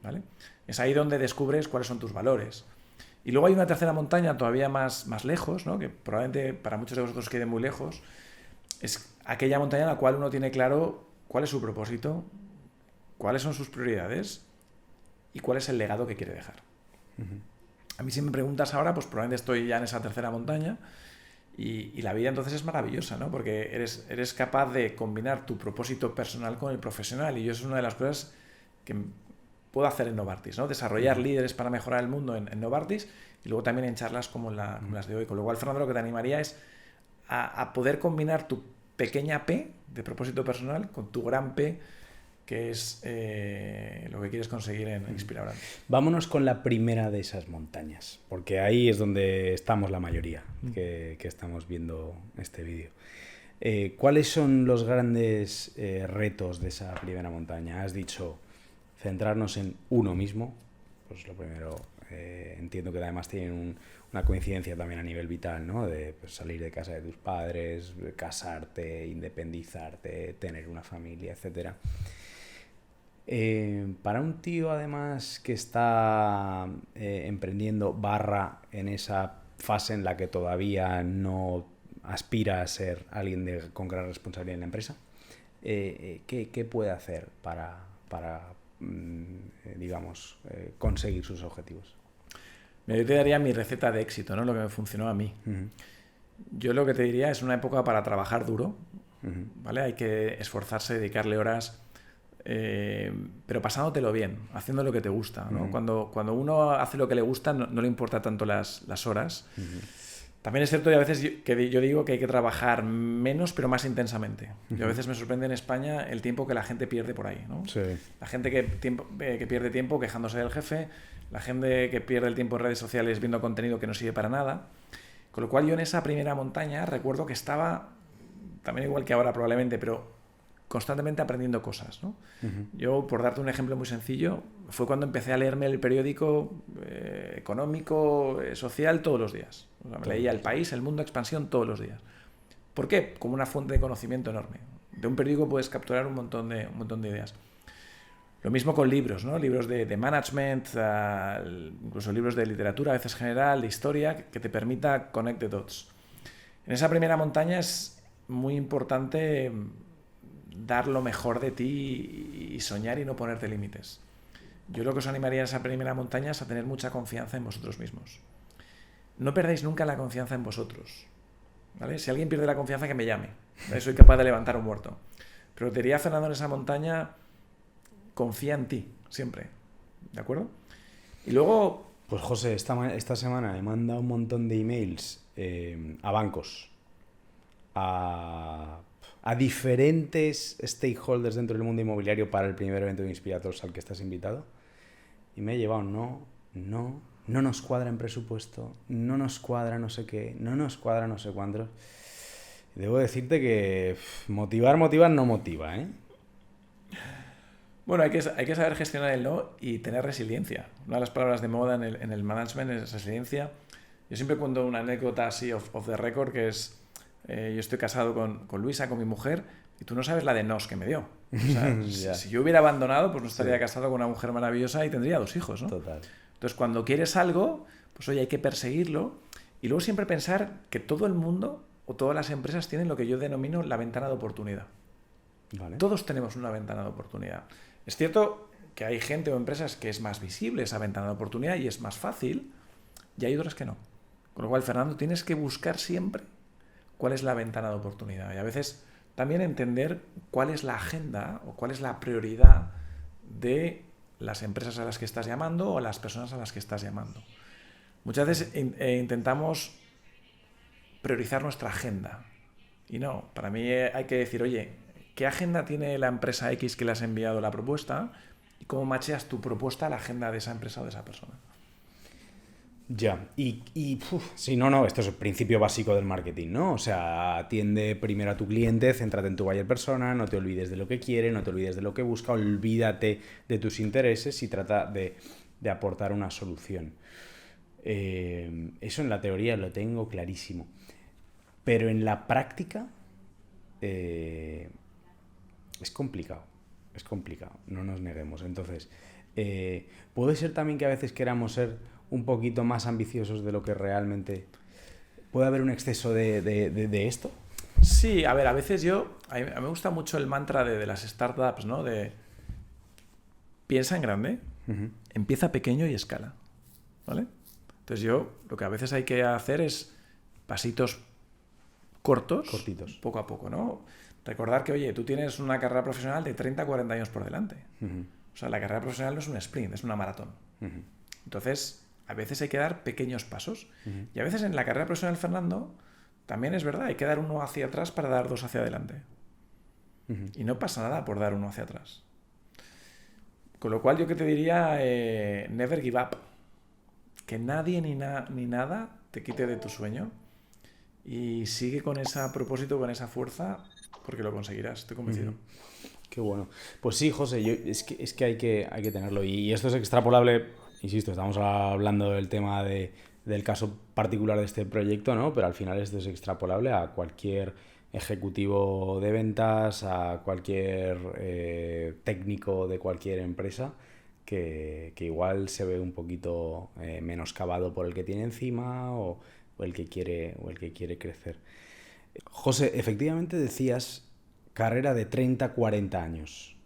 S2: ¿vale? Es ahí donde descubres cuáles son tus valores. Y luego hay una tercera montaña todavía más lejos, ¿no? Que probablemente para muchos de vosotros quede muy lejos. Es aquella montaña en la cual uno tiene claro cuál es su propósito, cuáles son sus prioridades y cuál es el legado que quiere dejar. A mí si me preguntas ahora, pues probablemente estoy ya en esa tercera montaña y la vida entonces es maravillosa, ¿no? Porque eres capaz de combinar tu propósito personal con el profesional y yo es una de las cosas que puedo hacer en Novartis, ¿no? Desarrollar líderes para mejorar el mundo en Novartis y luego también en charlas como las de hoy. Con lo cual, Fernando, lo que te animaría es a poder combinar tu pequeña P de propósito personal con tu gran P, que es lo que quieres conseguir en Inspirabrand.
S1: Vámonos con la primera de esas montañas, porque ahí es donde estamos la mayoría que estamos viendo este vídeo. ¿Cuáles son los grandes retos de esa primera montaña? Has dicho centrarnos en uno mismo, pues lo primero, entiendo que además tienen una coincidencia también a nivel vital, ¿no? De pues, salir de casa de tus padres, casarte, independizarte, tener una familia, etcétera. Para un tío además que está emprendiendo en esa fase en la que todavía no aspira a ser alguien con gran responsabilidad en la empresa, ¿qué puede hacer para digamos, conseguir sus objetivos?
S2: Yo te daría mi receta de éxito, ¿no? Lo que me funcionó a mí. Yo lo que te diría es una época para trabajar duro, ¿vale? Hay que esforzarse, dedicarle horas, pero pasándotelo bien, haciendo lo que te gusta, ¿no? Cuando uno hace lo que le gusta no le importa tanto las horas. También es cierto y a veces que yo digo que hay que trabajar menos pero más intensamente. Yo a veces me sorprende en España el tiempo que la gente pierde por ahí, ¿no?
S1: Sí.
S2: La gente que pierde tiempo quejándose del jefe, la gente que pierde el tiempo en redes sociales viendo contenido que no sirve para nada. Con lo cual yo en esa primera montaña recuerdo que estaba, también igual que ahora probablemente, pero constantemente aprendiendo cosas, ¿no? Yo, por darte un ejemplo muy sencillo, fue cuando empecé a leerme el periódico económico, social, todos los días. O sea, me leía El País, El Mundo, Expansión todos los días. ¿Por qué? Como una fuente de conocimiento enorme. De un periódico puedes capturar un montón de ideas. Lo mismo con libros, ¿no? Libros de management, incluso libros de literatura, a veces general, de historia, que te permita connect the dots. En esa primera montaña es muy importante dar lo mejor de ti y soñar y no ponerte límites. Yo lo que os animaría en esa primera montaña es a tener mucha confianza en vosotros mismos. No perdáis nunca la confianza en vosotros, ¿vale? Si alguien pierde la confianza, que me llame. Soy capaz de levantar un muerto. Pero te diría, Fernando, en esa montaña, confía en ti, siempre. ¿De acuerdo? Y luego...
S1: Pues José, esta semana he mandado un montón de emails a bancos, a diferentes stakeholders dentro del mundo inmobiliario para el primer evento de Inspirators al que estás invitado, y me he llevado no nos cuadra en presupuesto, no nos cuadra no sé qué, no nos cuadra no sé cuántos. Debo decirte que motivar no motiva, ¿eh?
S2: Bueno, hay que saber gestionar el no y tener resiliencia. Una de las palabras de moda en el management es resiliencia. Yo siempre cuento una anécdota así off the record, que es... yo estoy casado con Luisa, con mi mujer, y tú no sabes la de nos que me dio. O sea, si yo hubiera abandonado, pues no estaría casado con una mujer maravillosa y tendría 2 hijos, ¿no?
S1: Total.
S2: Entonces, cuando quieres algo, pues oye, hay que perseguirlo y luego siempre pensar que todo el mundo o todas las empresas tienen lo que yo denomino la ventana de oportunidad.
S1: Vale.
S2: Todos tenemos una ventana de oportunidad. Es cierto que hay gente o empresas que es más visible esa ventana de oportunidad y es más fácil, y hay otras que no. Con lo cual, Fernando, tienes que buscar siempre cuál es la ventana de oportunidad y a veces también entender cuál es la agenda o cuál es la prioridad de las empresas a las que estás llamando o las personas a las que estás llamando. Muchas veces intentamos priorizar nuestra agenda y no, para mí hay que decir, oye, ¿qué agenda tiene la empresa X que le has enviado la propuesta? Y cómo macheas tu propuesta a la agenda de esa empresa o de esa persona.
S1: Ya, sí, no, esto es el principio básico del marketing, ¿no? O sea, atiende primero a tu cliente, céntrate en tu buyer persona, no te olvides de lo que quiere, no te olvides de lo que busca, olvídate de tus intereses y trata de aportar una solución. Eso en la teoría lo tengo clarísimo, pero en la práctica es complicado, no nos neguemos. Entonces, puede ser también que a veces queramos ser un poquito más ambiciosos de lo que realmente... ¿Puede haber un exceso de esto?
S2: Sí, a ver, a veces a mí me gusta mucho el mantra de las startups, ¿no? De piensa en grande, empieza pequeño y escala, ¿vale? Entonces yo lo que a veces hay que hacer es pasitos cortitos, poco a poco, ¿no? Recordar que, oye, tú tienes una carrera profesional de 30 a 40 años por delante. O sea, la carrera profesional no es un sprint, es una maratón. Entonces, a veces hay que dar pequeños pasos. Y a veces en la carrera profesional, Fernando, también es verdad, hay que dar uno hacia atrás para dar dos hacia adelante. Y no pasa nada por dar uno hacia atrás. Con lo cual yo que te diría, never give up. Que nadie ni nada te quite de tu sueño. Y sigue con ese propósito, con esa fuerza, porque lo conseguirás, estoy convencido.
S1: Qué bueno. Pues sí, José, es que hay que tenerlo. Y esto es extrapolable, insisto, estamos hablando del tema del caso particular de este proyecto, ¿no? Pero al final esto es extrapolable a cualquier ejecutivo de ventas, a cualquier técnico de cualquier empresa que igual se ve un poquito menoscabado por el que tiene encima o el que quiere crecer. José, efectivamente decías carrera de 30-40 años.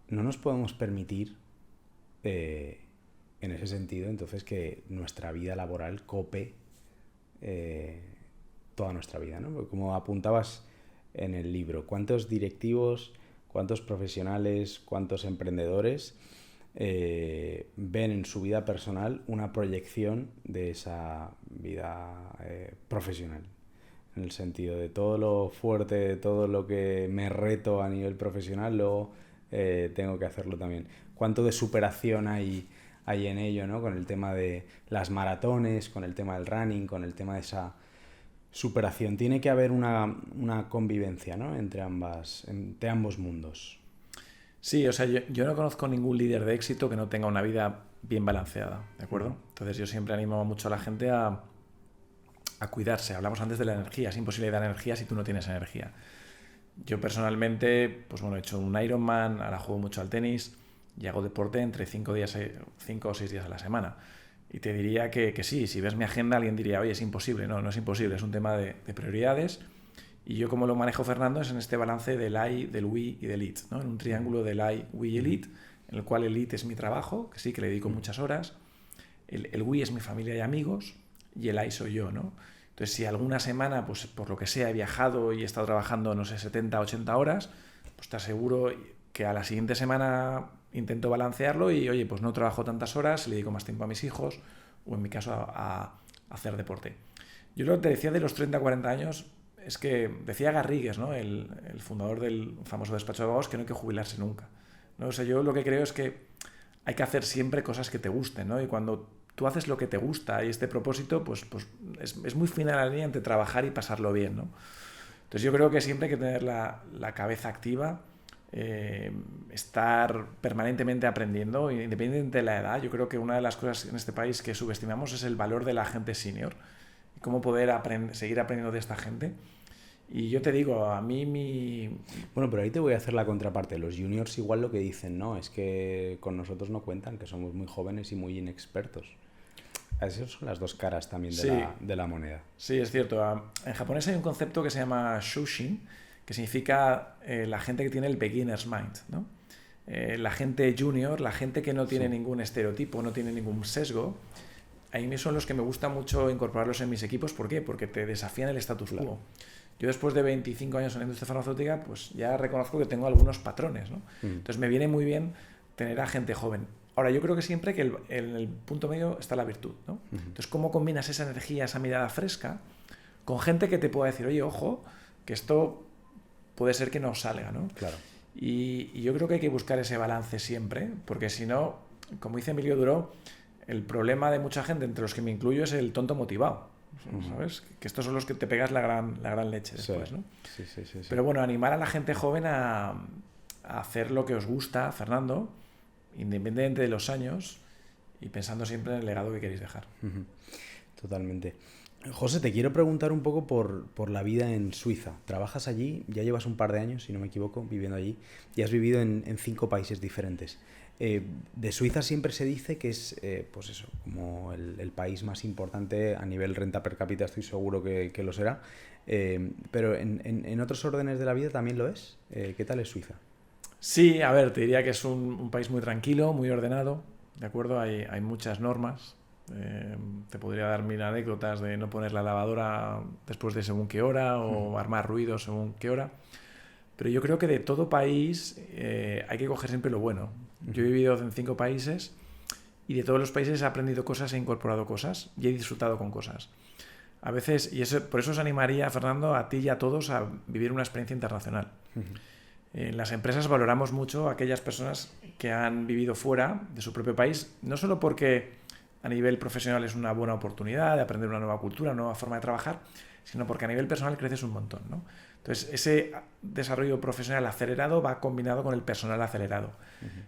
S1: No nos podemos permitir en ese sentido entonces que nuestra vida laboral cope toda nuestra vida, ¿no? Porque como apuntabas en el libro, ¿cuántos directivos, cuántos profesionales, cuántos emprendedores ven en su vida personal una proyección de esa vida profesional? En el sentido de todo lo fuerte, de todo lo que me reto a nivel profesional, luego tengo que hacerlo también. ¿Cuánto de superación hay en ello, ¿no? Con el tema de las maratones, con el tema del running, con el tema de esa superación. Tiene que haber una convivencia, ¿no? entre ambos mundos.
S2: Sí, o sea, yo no conozco ningún líder de éxito que no tenga una vida bien balanceada, ¿de acuerdo? Entonces yo siempre animo mucho a la gente a cuidarse. Hablamos antes de la energía. Es imposible dar energía si tú no tienes energía. Yo personalmente, pues bueno, he hecho un Ironman, ahora juego mucho al tenis y hago deporte entre 5 o 6 días a la semana. Y te diría que sí, si ves mi agenda alguien diría, oye, es imposible. No, no es imposible, es un tema de prioridades. Y yo como lo manejo, Fernando, es en este balance del I, del we y del it, ¿no? En un triángulo del I, we y el it, en el cual el it es mi trabajo, que sí, que le dedico muchas horas. El we es mi familia y amigos y el I soy yo, ¿no? Entonces, si alguna semana, pues por lo que sea, he viajado y he estado trabajando, no sé, 70, 80 horas, pues te aseguro que a la siguiente semana intento balancearlo y, oye, pues no trabajo tantas horas, le dedico más tiempo a mis hijos o, en mi caso, a hacer deporte. Yo lo que te decía de los 30, 40 años es que decía Garrigues, ¿no? el fundador del famoso despacho de abogados, que no hay que jubilarse nunca, ¿no? O sea, yo lo que creo es que hay que hacer siempre cosas que te gusten, ¿no? Y cuando tú haces lo que te gusta y este propósito, pues es muy fina la línea entre trabajar y pasarlo bien, ¿no? Entonces yo creo que siempre hay que tener la cabeza activa, estar permanentemente aprendiendo, independientemente de la edad. Yo creo que una de las cosas en este país que subestimamos es el valor de la gente senior y cómo poder seguir aprendiendo de esta gente. Y yo te digo, a mí
S1: Bueno, pero ahí te voy a hacer la contraparte. Los juniors igual lo que dicen, ¿no? Es que con nosotros no cuentan, que somos muy jóvenes y muy inexpertos. Esas son las dos caras también de la moneda.
S2: Sí, es cierto. En japonés hay un concepto que se llama shushin, que significa la gente que tiene el beginner's mind, ¿no? La gente junior, la gente que no tiene ningún estereotipo, no tiene ningún sesgo. A mí son los que me gusta mucho incorporarlos en mis equipos. ¿Por qué? Porque te desafían el status quo. Yo después de 25 años en la industria farmacéutica, pues ya reconozco que tengo algunos patrones, ¿no? Entonces me viene muy bien tener a gente joven. Ahora, yo creo que siempre que en el punto medio está la virtud, ¿no? Entonces, ¿cómo combinas esa energía, esa mirada fresca con gente que te pueda decir, oye, ojo, que esto puede ser que no salga, ¿no?
S1: Claro.
S2: Y yo creo que hay que buscar ese balance siempre, porque si no, como dice Emilio Duro, el problema de mucha gente, entre los que me incluyo, es el tonto motivado, ¿sabes? Que estos son los que te pegas la gran leche después, ¿no?
S1: Sí.
S2: Pero bueno, animar a la gente joven a hacer lo que os gusta, Fernando, independientemente de los años y pensando siempre en el legado que queréis dejar.
S1: Totalmente. José, te quiero preguntar un poco por la vida en Suiza. Trabajas allí, ya llevas un par de años, si no me equivoco, viviendo allí, y has vivido en 5 países diferentes. De Suiza siempre se dice que es, pues eso, como el país más importante a nivel renta per cápita, estoy seguro que lo será, pero en otros órdenes de la vida también lo es. ¿Qué tal es Suiza?
S2: Sí, a ver, te diría que es un país muy tranquilo, muy ordenado, ¿de acuerdo? Hay muchas normas, Te podría dar 1000 anécdotas de no poner la lavadora después de según qué hora o armar ruido según qué hora. Pero yo creo que de todo país hay que coger siempre lo bueno. Yo he vivido en 5 países y de todos los países he aprendido cosas, he incorporado cosas y he disfrutado con cosas. A veces, por eso os animaría, Fernando, a ti y a todos a vivir una experiencia internacional. En las empresas valoramos mucho a aquellas personas que han vivido fuera de su propio país, no solo porque a nivel profesional es una buena oportunidad de aprender una nueva cultura, una nueva forma de trabajar, sino porque a nivel personal creces un montón, ¿no? Entonces, ese desarrollo profesional acelerado va combinado con el personal acelerado.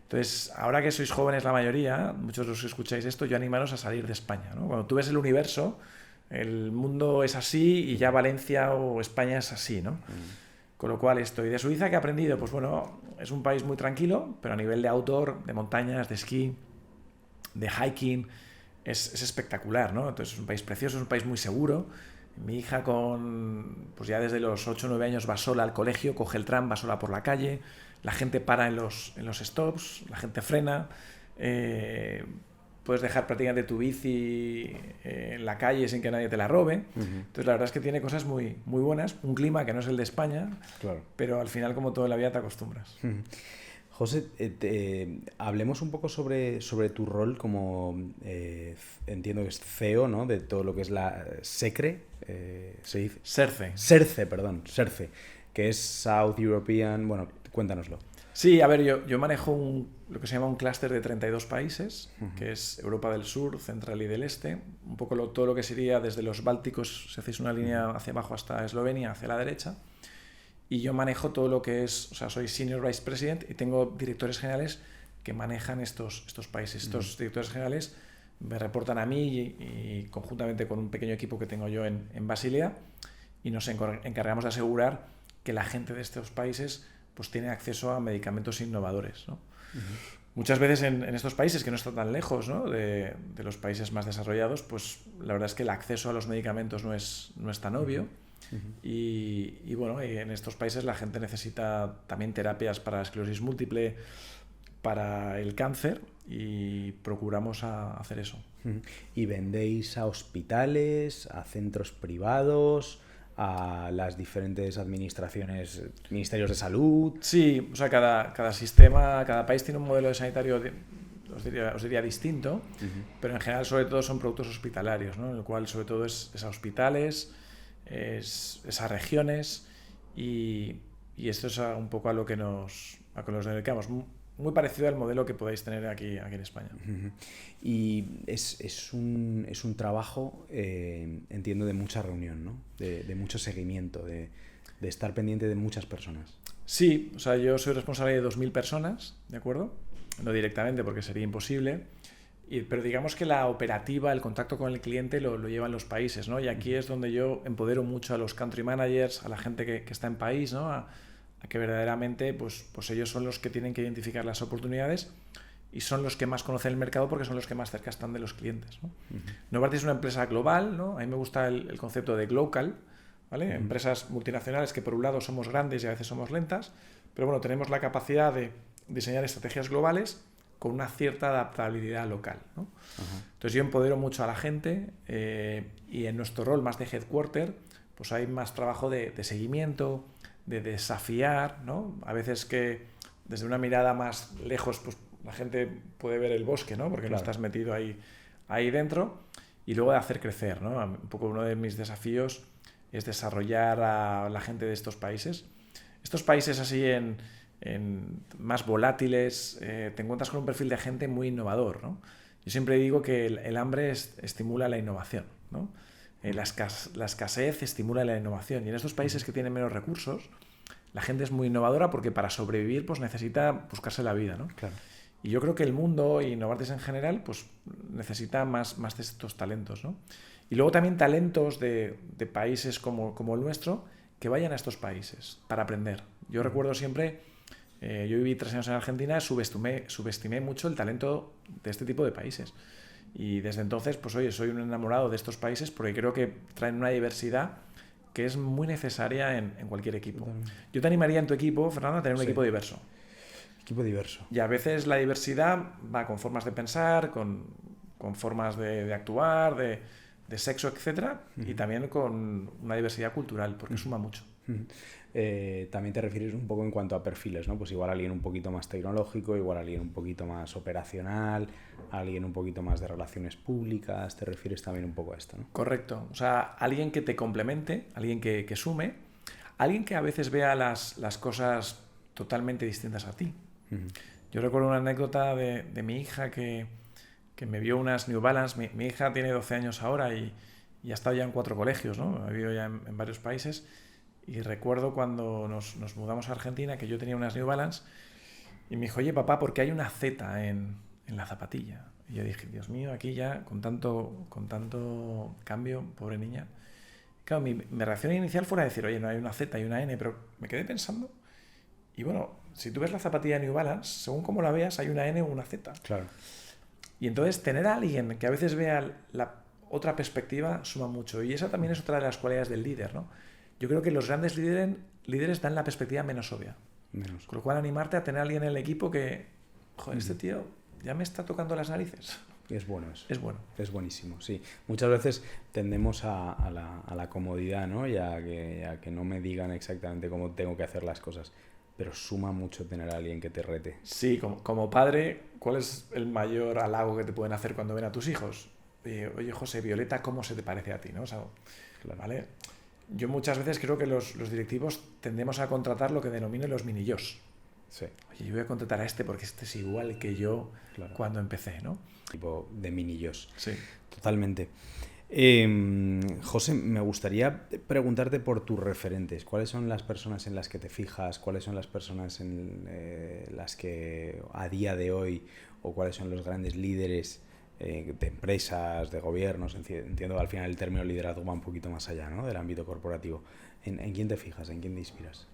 S2: Entonces, ahora que sois jóvenes la mayoría, muchos de los que escucháis esto, yo animaros a salir de España, ¿no? Cuando tú ves el universo, el mundo es así y ya Valencia o España es así, ¿no? Con lo cual, esto. Y de Suiza, ¿qué he aprendido? Pues bueno, es un país muy tranquilo, pero a nivel de outdoor, de montañas, de esquí, de hiking, es espectacular, ¿no? Entonces, es un país precioso, es un país muy seguro. Mi hija pues ya desde los 8 o 9 años va sola al colegio, coge el tram, va sola por la calle, la gente para en los stops, la gente frena, puedes dejar prácticamente tu bici en la calle sin que nadie te la robe. Entonces la verdad es que tiene cosas muy, muy buenas, un clima que no es el de España,
S1: claro.
S2: Pero al final, como todo en la vida, te acostumbras.
S1: José, hablemos un poco sobre tu rol como, entiendo que es CEO, ¿no? De todo lo que es la SECRE, se dice. SERCE, que es South European, bueno, cuéntanoslo.
S2: Sí, a ver, yo manejo lo que se llama un clúster de 32 países, que es Europa del Sur, Central y del Este, un poco todo lo que sería desde los Bálticos, si hacéis una línea hacia abajo hasta Eslovenia, hacia la derecha. Y yo manejo todo lo que es, o sea, soy Senior Vice President y tengo directores generales que manejan estos países. Estos directores generales me reportan a mí y conjuntamente con un pequeño equipo que tengo yo en Basilea, y nos encargamos de asegurar que la gente de estos países pues tiene acceso a medicamentos innovadores, ¿no? Muchas veces en estos países que no están tan lejos, ¿no? de los países más desarrollados, pues la verdad es que el acceso a los medicamentos no es tan obvio. Y bueno, en estos países la gente necesita también terapias para la esclerosis múltiple, para el cáncer, y procuramos hacer eso.
S1: ¿Y vendéis a hospitales, a centros privados, a las diferentes administraciones, ministerios de salud?
S2: Sí, o sea, cada sistema, cada país tiene un modelo de sanitario, os diría distinto, pero en general sobre todo son productos hospitalarios, ¿no? En el cual sobre todo es a hospitales, es a regiones, y esto es un poco a lo que nos dedicamos. Muy parecido al modelo que podáis tener aquí en España.
S1: Y es un trabajo, entiendo, de mucha reunión, ¿no? De mucho seguimiento, de estar pendiente de muchas personas.
S2: Sí, o sea, yo soy responsable de 2000 personas, ¿de acuerdo? No directamente, porque sería imposible. Pero digamos que la operativa, el contacto con el cliente lo llevan los países, ¿no? Y aquí es donde yo empodero mucho a los country managers, a la gente que está en país, ¿no? A que verdaderamente pues ellos son los que tienen que identificar las oportunidades y son los que más conocen el mercado porque son los que más cerca están de los clientes, ¿no? Novartis es una empresa global, ¿no? A mí me gusta el concepto de glocal, ¿vale? Empresas multinacionales que por un lado somos grandes y a veces somos lentas, pero bueno, tenemos la capacidad de diseñar estrategias globales con una cierta adaptabilidad local, ¿no? Entonces yo empodero mucho a la gente, y en nuestro rol más de headquarter pues hay más trabajo de seguimiento, de desafiar, ¿no? A veces que desde una mirada más lejos pues la gente puede ver el bosque, ¿no? Porque no estás metido ahí dentro, y luego de hacer crecer, ¿no? Un poco uno de mis desafíos es desarrollar a la gente de estos países. Estos países así en más volátiles, te encuentras con un perfil de gente muy innovador, ¿no? Yo siempre digo que el hambre estimula la innovación, ¿no? La escasez estimula la innovación, y en estos países que tienen menos recursos la gente es muy innovadora porque para sobrevivir pues necesita buscarse la vida, ¿no?
S1: Claro.
S2: Y yo creo que el mundo y Novartis en general pues necesita más de estos talentos, ¿no? Y luego también talentos de países como el nuestro que vayan a estos países para aprender. Yo recuerdo siempre, yo viví 3 años en Argentina, subestimé mucho el talento de este tipo de países. Y desde entonces, pues oye, soy un enamorado de estos países porque creo que traen una diversidad que es muy necesaria en cualquier equipo. Yo te animaría en tu equipo, Fernando, a tener un equipo diverso.
S1: Equipo diverso.
S2: Y a veces la diversidad va con formas de pensar, con con formas de actuar, de sexo, etcétera, y también con una diversidad cultural, porque suma mucho.
S1: También te refieres un poco en cuanto a perfiles, ¿no? Pues igual alguien un poquito más tecnológico, igual alguien un poquito más operacional, alguien un poquito más de relaciones públicas, te refieres también un poco a esto, ¿no?
S2: Correcto. O sea, alguien que te complemente, alguien que sume, alguien que a veces vea las cosas totalmente distintas a ti. Yo recuerdo una anécdota de mi hija que me vio unas New Balance. Mi hija tiene 12 años ahora y ha estado ya en 4 colegios, ¿no? Ha vivido ya en varios países. Y recuerdo cuando nos mudamos a Argentina que yo tenía unas New Balance y me dijo, oye papá, ¿por qué hay una Z en la zapatilla? Y yo dije, Dios mío, aquí ya con tanto cambio, pobre niña. Claro, mi reacción inicial fue decir, oye, no hay una Z, hay una N, pero me quedé pensando. Y bueno, si tú ves la zapatilla New Balance, según como la veas, hay una N o una Z.
S1: Claro.
S2: Y entonces tener a alguien que a veces vea la otra perspectiva suma mucho. Y esa también es otra de las cualidades del líder, ¿no? Yo creo que los grandes líderes dan la perspectiva menos obvia. Con lo cual animarte a tener a alguien en el equipo que, joder, este tío ya me está tocando las narices.
S1: Es bueno eso.
S2: Es bueno.
S1: Es buenísimo, sí. Muchas veces tendemos a la comodidad, ¿no? Y a que no me digan exactamente cómo tengo que hacer las cosas. Pero suma mucho tener a alguien que te rete.
S2: Sí, como padre, ¿cuál es el mayor halago que te pueden hacer cuando ven a tus hijos? Oye, José, Violeta, ¿cómo se te parece a ti? ¿No? O sea,
S1: Claro.
S2: ¿vale? Yo muchas veces creo que los directivos tendemos a contratar lo que denomino los mini-yos.
S1: Sí.
S2: Oye, yo voy a contratar a este porque este es igual que yo cuando empecé, ¿no?
S1: Tipo de mini-yos.
S2: Sí.
S1: Totalmente. José, me gustaría preguntarte por tus referentes. ¿Cuáles son las personas en las que te fijas? ¿Cuáles son las personas en las que a día de hoy, o cuáles son los grandes líderes de empresas, de gobiernos? Entiendo que al final el término liderazgo va un poquito más allá, ¿no? Del ámbito corporativo. ¿En quién te fijas? ¿En quién te inspiras?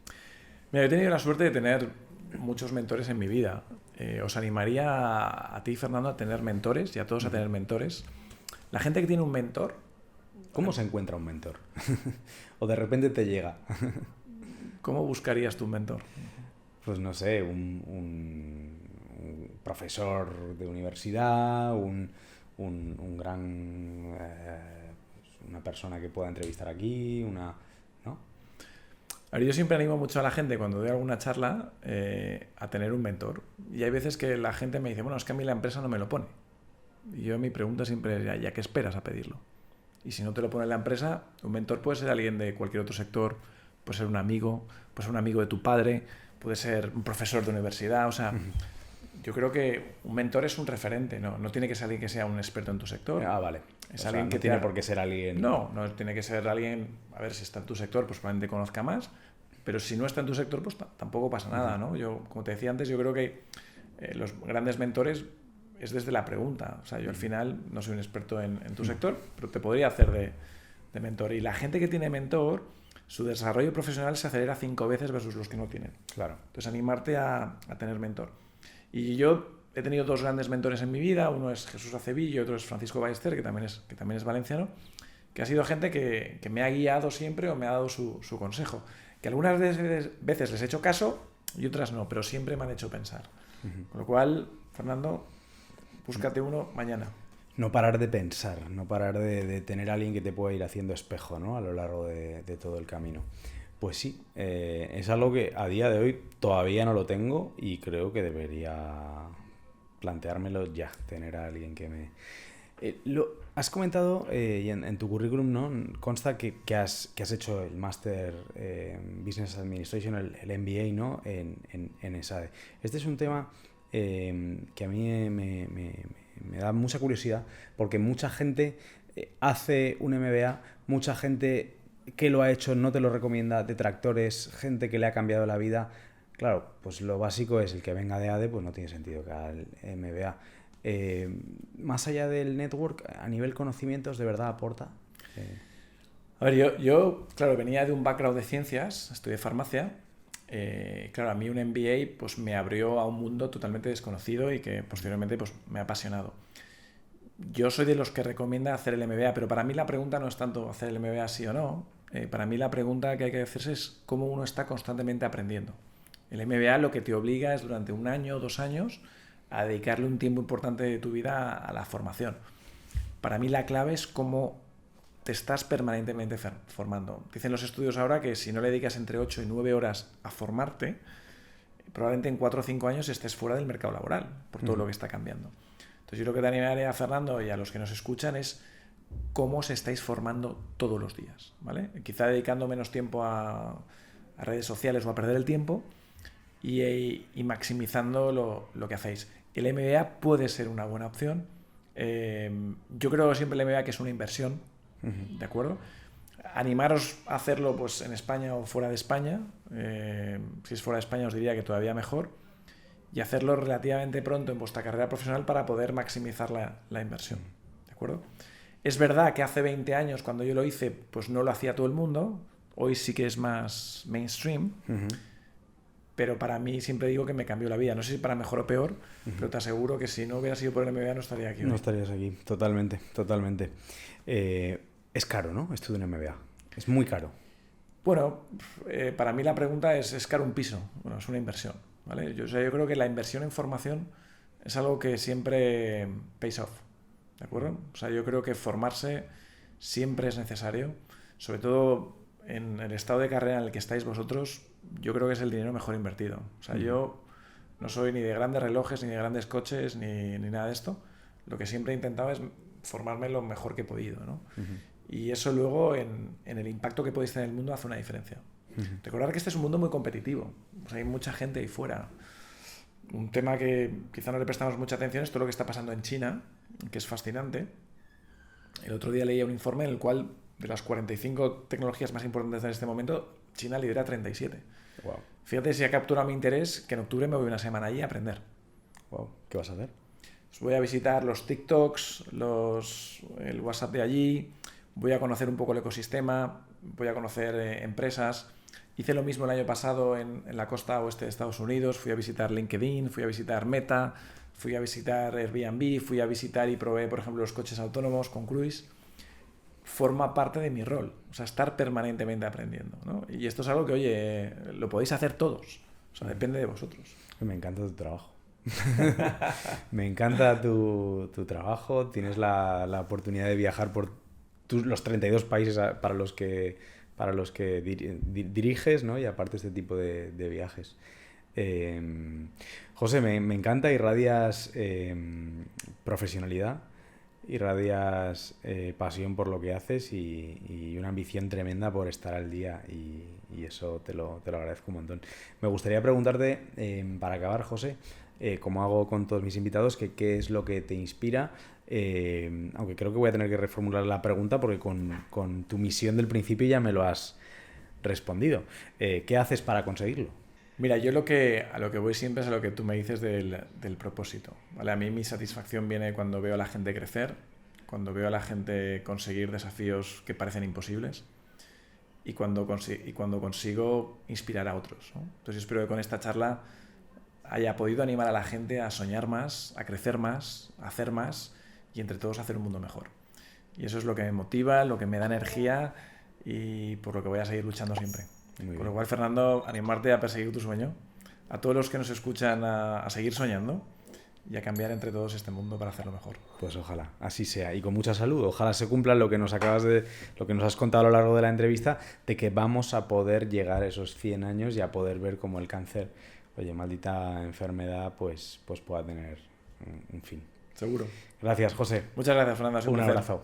S2: Mira, he tenido la suerte de tener muchos mentores en mi vida. Os animaría a ti, Fernando, a tener mentores y a todos a tener mentores. La gente que tiene un mentor...
S1: ¿Cómo se encuentra un mentor? ¿O de repente te llega?
S2: ¿Cómo buscarías tu mentor?
S1: Pues no sé, un profesor de universidad, un gran... una persona que pueda entrevistar aquí, ¿no?
S2: A ver, yo siempre animo mucho a la gente cuando doy alguna charla a tener un mentor. Y hay veces que la gente me dice, bueno, es que a mí la empresa no me lo pone. Y yo mi pregunta siempre es, ¿ya qué esperas a pedirlo? Y si no te lo pone la empresa, un mentor puede ser alguien de cualquier otro sector, puede ser un amigo de tu padre, puede ser un profesor de universidad. O sea, yo creo que un mentor es un referente, no tiene que ser alguien que sea un experto en tu sector.
S1: Ah, vale.
S2: Es alguien que
S1: tiene por qué ser alguien...
S2: No tiene que ser alguien, a ver, si está en tu sector, pues probablemente conozca más, pero si no está en tu sector, pues tampoco pasa nada, ¿no? Yo, como te decía antes, yo creo que los grandes mentores es desde la pregunta. O sea, yo al final no soy un experto en tu sector, pero te podría hacer de mentor. Y la gente que tiene mentor, su desarrollo profesional se acelera 5 veces versus los que no tienen.
S1: Claro.
S2: Entonces, animarte a tener mentor. Y yo he tenido 2 grandes mentores en mi vida. Uno es Jesús Acevillo y otro es Francisco Ballester, que también es valenciano, que ha sido gente que me ha guiado siempre o me ha dado su consejo. Que algunas veces les he hecho caso y otras no, pero siempre me han hecho pensar. Con lo cual, Fernando, búscate uno mañana.
S1: No parar de pensar, no parar de tener a alguien que te pueda ir haciendo espejo, ¿no? A lo largo de todo el camino. Pues sí, es algo que a día de hoy todavía no lo tengo y creo que debería planteármelo ya, tener a alguien que me... has comentado y en tu currículum, ¿no? Consta que has hecho el máster Business Administration, el MBA, ¿no? en ESADE. Este es un tema que a mí me da mucha curiosidad, porque mucha gente hace un MBA, mucha gente que lo ha hecho no te lo recomienda, detractores, gente que le ha cambiado la vida. Claro, pues lo básico es el que venga de ADE, pues no tiene sentido que haga el MBA. Más allá del network, a nivel conocimientos, ¿de verdad aporta?
S2: A ver, yo, claro, venía de un background de ciencias, estudié farmacia. Claro, a mí un MBA pues, me abrió a un mundo totalmente desconocido y que posteriormente pues, me ha apasionado. Yo soy de los que recomienda hacer el MBA, pero para mí la pregunta no es tanto hacer el MBA sí o no. Para mí la pregunta que hay que hacerse es cómo uno está constantemente aprendiendo. El MBA lo que te obliga es durante 1 año o 2 años a dedicarle un tiempo importante de tu vida a la formación. para mí la clave es cómo te estás permanentemente formando. Dicen los estudios ahora que si no le dedicas entre 8 y 9 horas a formarte, probablemente en 4 o 5 años estés fuera del mercado laboral por todo lo que está cambiando. Entonces yo lo que te animaré a Fernando y a los que nos escuchan es cómo os estáis formando todos los días, ¿vale? Quizá dedicando menos tiempo a redes sociales o a perder el tiempo y maximizando lo que hacéis. El MBA puede ser una buena opción. Yo creo siempre el MBA que es una inversión, ¿de acuerdo? Animaros a hacerlo pues, en España o fuera de España. Si es fuera de España os diría que todavía mejor. Y hacerlo relativamente pronto en vuestra carrera profesional para poder maximizar la inversión, ¿de acuerdo? Es verdad que hace 20 años, cuando yo lo hice, pues no lo hacía todo el mundo. Hoy sí que es más mainstream. Pero para mí siempre digo que me cambió la vida. No sé si para mejor o peor, pero te aseguro que si no hubiera sido por el MBA no estaría aquí hoy.
S1: No estarías aquí, totalmente, totalmente. Es caro, ¿no? Estudiar un MBA. Es muy caro.
S2: Bueno, para mí la pregunta es caro un piso. Bueno, es una inversión, ¿vale? Yo creo que la inversión en formación es algo que siempre pays off, ¿de acuerdo? O sea, yo creo que formarse siempre es necesario, sobre todo en el estado de carrera en el que estáis vosotros. Yo creo que es el dinero mejor invertido. O sea, yo no soy ni de grandes relojes, ni de grandes coches, ni nada de esto. Lo que siempre he intentado es formarme lo mejor que he podido, ¿no? Y eso luego en el impacto que podéis tener en el mundo hace una diferencia. Recordar que este es un mundo muy competitivo. O sea, hay mucha gente ahí fuera. Un tema que quizá no le prestamos mucha atención es todo lo que está pasando en China, que es fascinante. El otro día leía un informe en el cual de las 45 tecnologías más importantes en este momento, China lidera 37.
S1: Wow.
S2: Fíjate si ha capturado mi interés que en octubre me voy una semana allí a aprender.
S1: Wow. ¿Qué vas a hacer?
S2: Pues voy a visitar los TikToks, el WhatsApp de allí, voy a conocer un poco el ecosistema, voy a conocer empresas. Hice lo mismo el año pasado en la costa oeste de Estados Unidos, fui a visitar LinkedIn, fui a visitar Meta, fui a visitar Airbnb, fui a visitar y probé, por ejemplo, los coches autónomos con Cruise. Forma parte de mi rol, o sea, estar permanentemente aprendiendo, ¿no? Y esto es algo que, oye, lo podéis hacer todos, o sea, depende de vosotros.
S1: Me encanta tu trabajo. Me encanta tu trabajo, tienes la oportunidad de viajar por los 32 países para los que diriges, ¿no? Y aparte este tipo de viajes. José, me encanta, irradias profesionalidad, irradias pasión por lo que haces y una ambición tremenda por estar al día y eso te lo agradezco un montón. Me gustaría preguntarte, para acabar, José, como hago con todos mis invitados, que qué es lo que te inspira, aunque creo que voy a tener que reformular la pregunta porque con tu misión del principio ya me lo has respondido. ¿Qué haces para conseguirlo?
S2: Mira, yo a lo que voy siempre es a lo que tú me dices del propósito, ¿vale? A mí mi satisfacción viene cuando veo a la gente crecer, cuando veo a la gente conseguir desafíos que parecen imposibles y cuando consigo inspirar a otros, ¿no? Entonces yo espero que con esta charla haya podido animar a la gente a soñar más, a crecer más, a hacer más y entre todos hacer un mundo mejor. Y eso es lo que me motiva, lo que me da energía y por lo que voy a seguir luchando siempre. Con lo cual, Fernando, animarte a perseguir tu sueño, a todos los que nos escuchan a seguir soñando y a cambiar entre todos este mundo para hacerlo mejor.
S1: Pues ojalá, así sea. Y con mucha salud. Ojalá se cumpla lo que nos has contado a lo largo de la entrevista, de que vamos a poder llegar a esos 100 años y a poder ver cómo el cáncer, oye, maldita enfermedad, pues pueda tener un fin.
S2: Seguro.
S1: Gracias, José.
S2: Muchas gracias, Fernando.
S1: Un abrazo.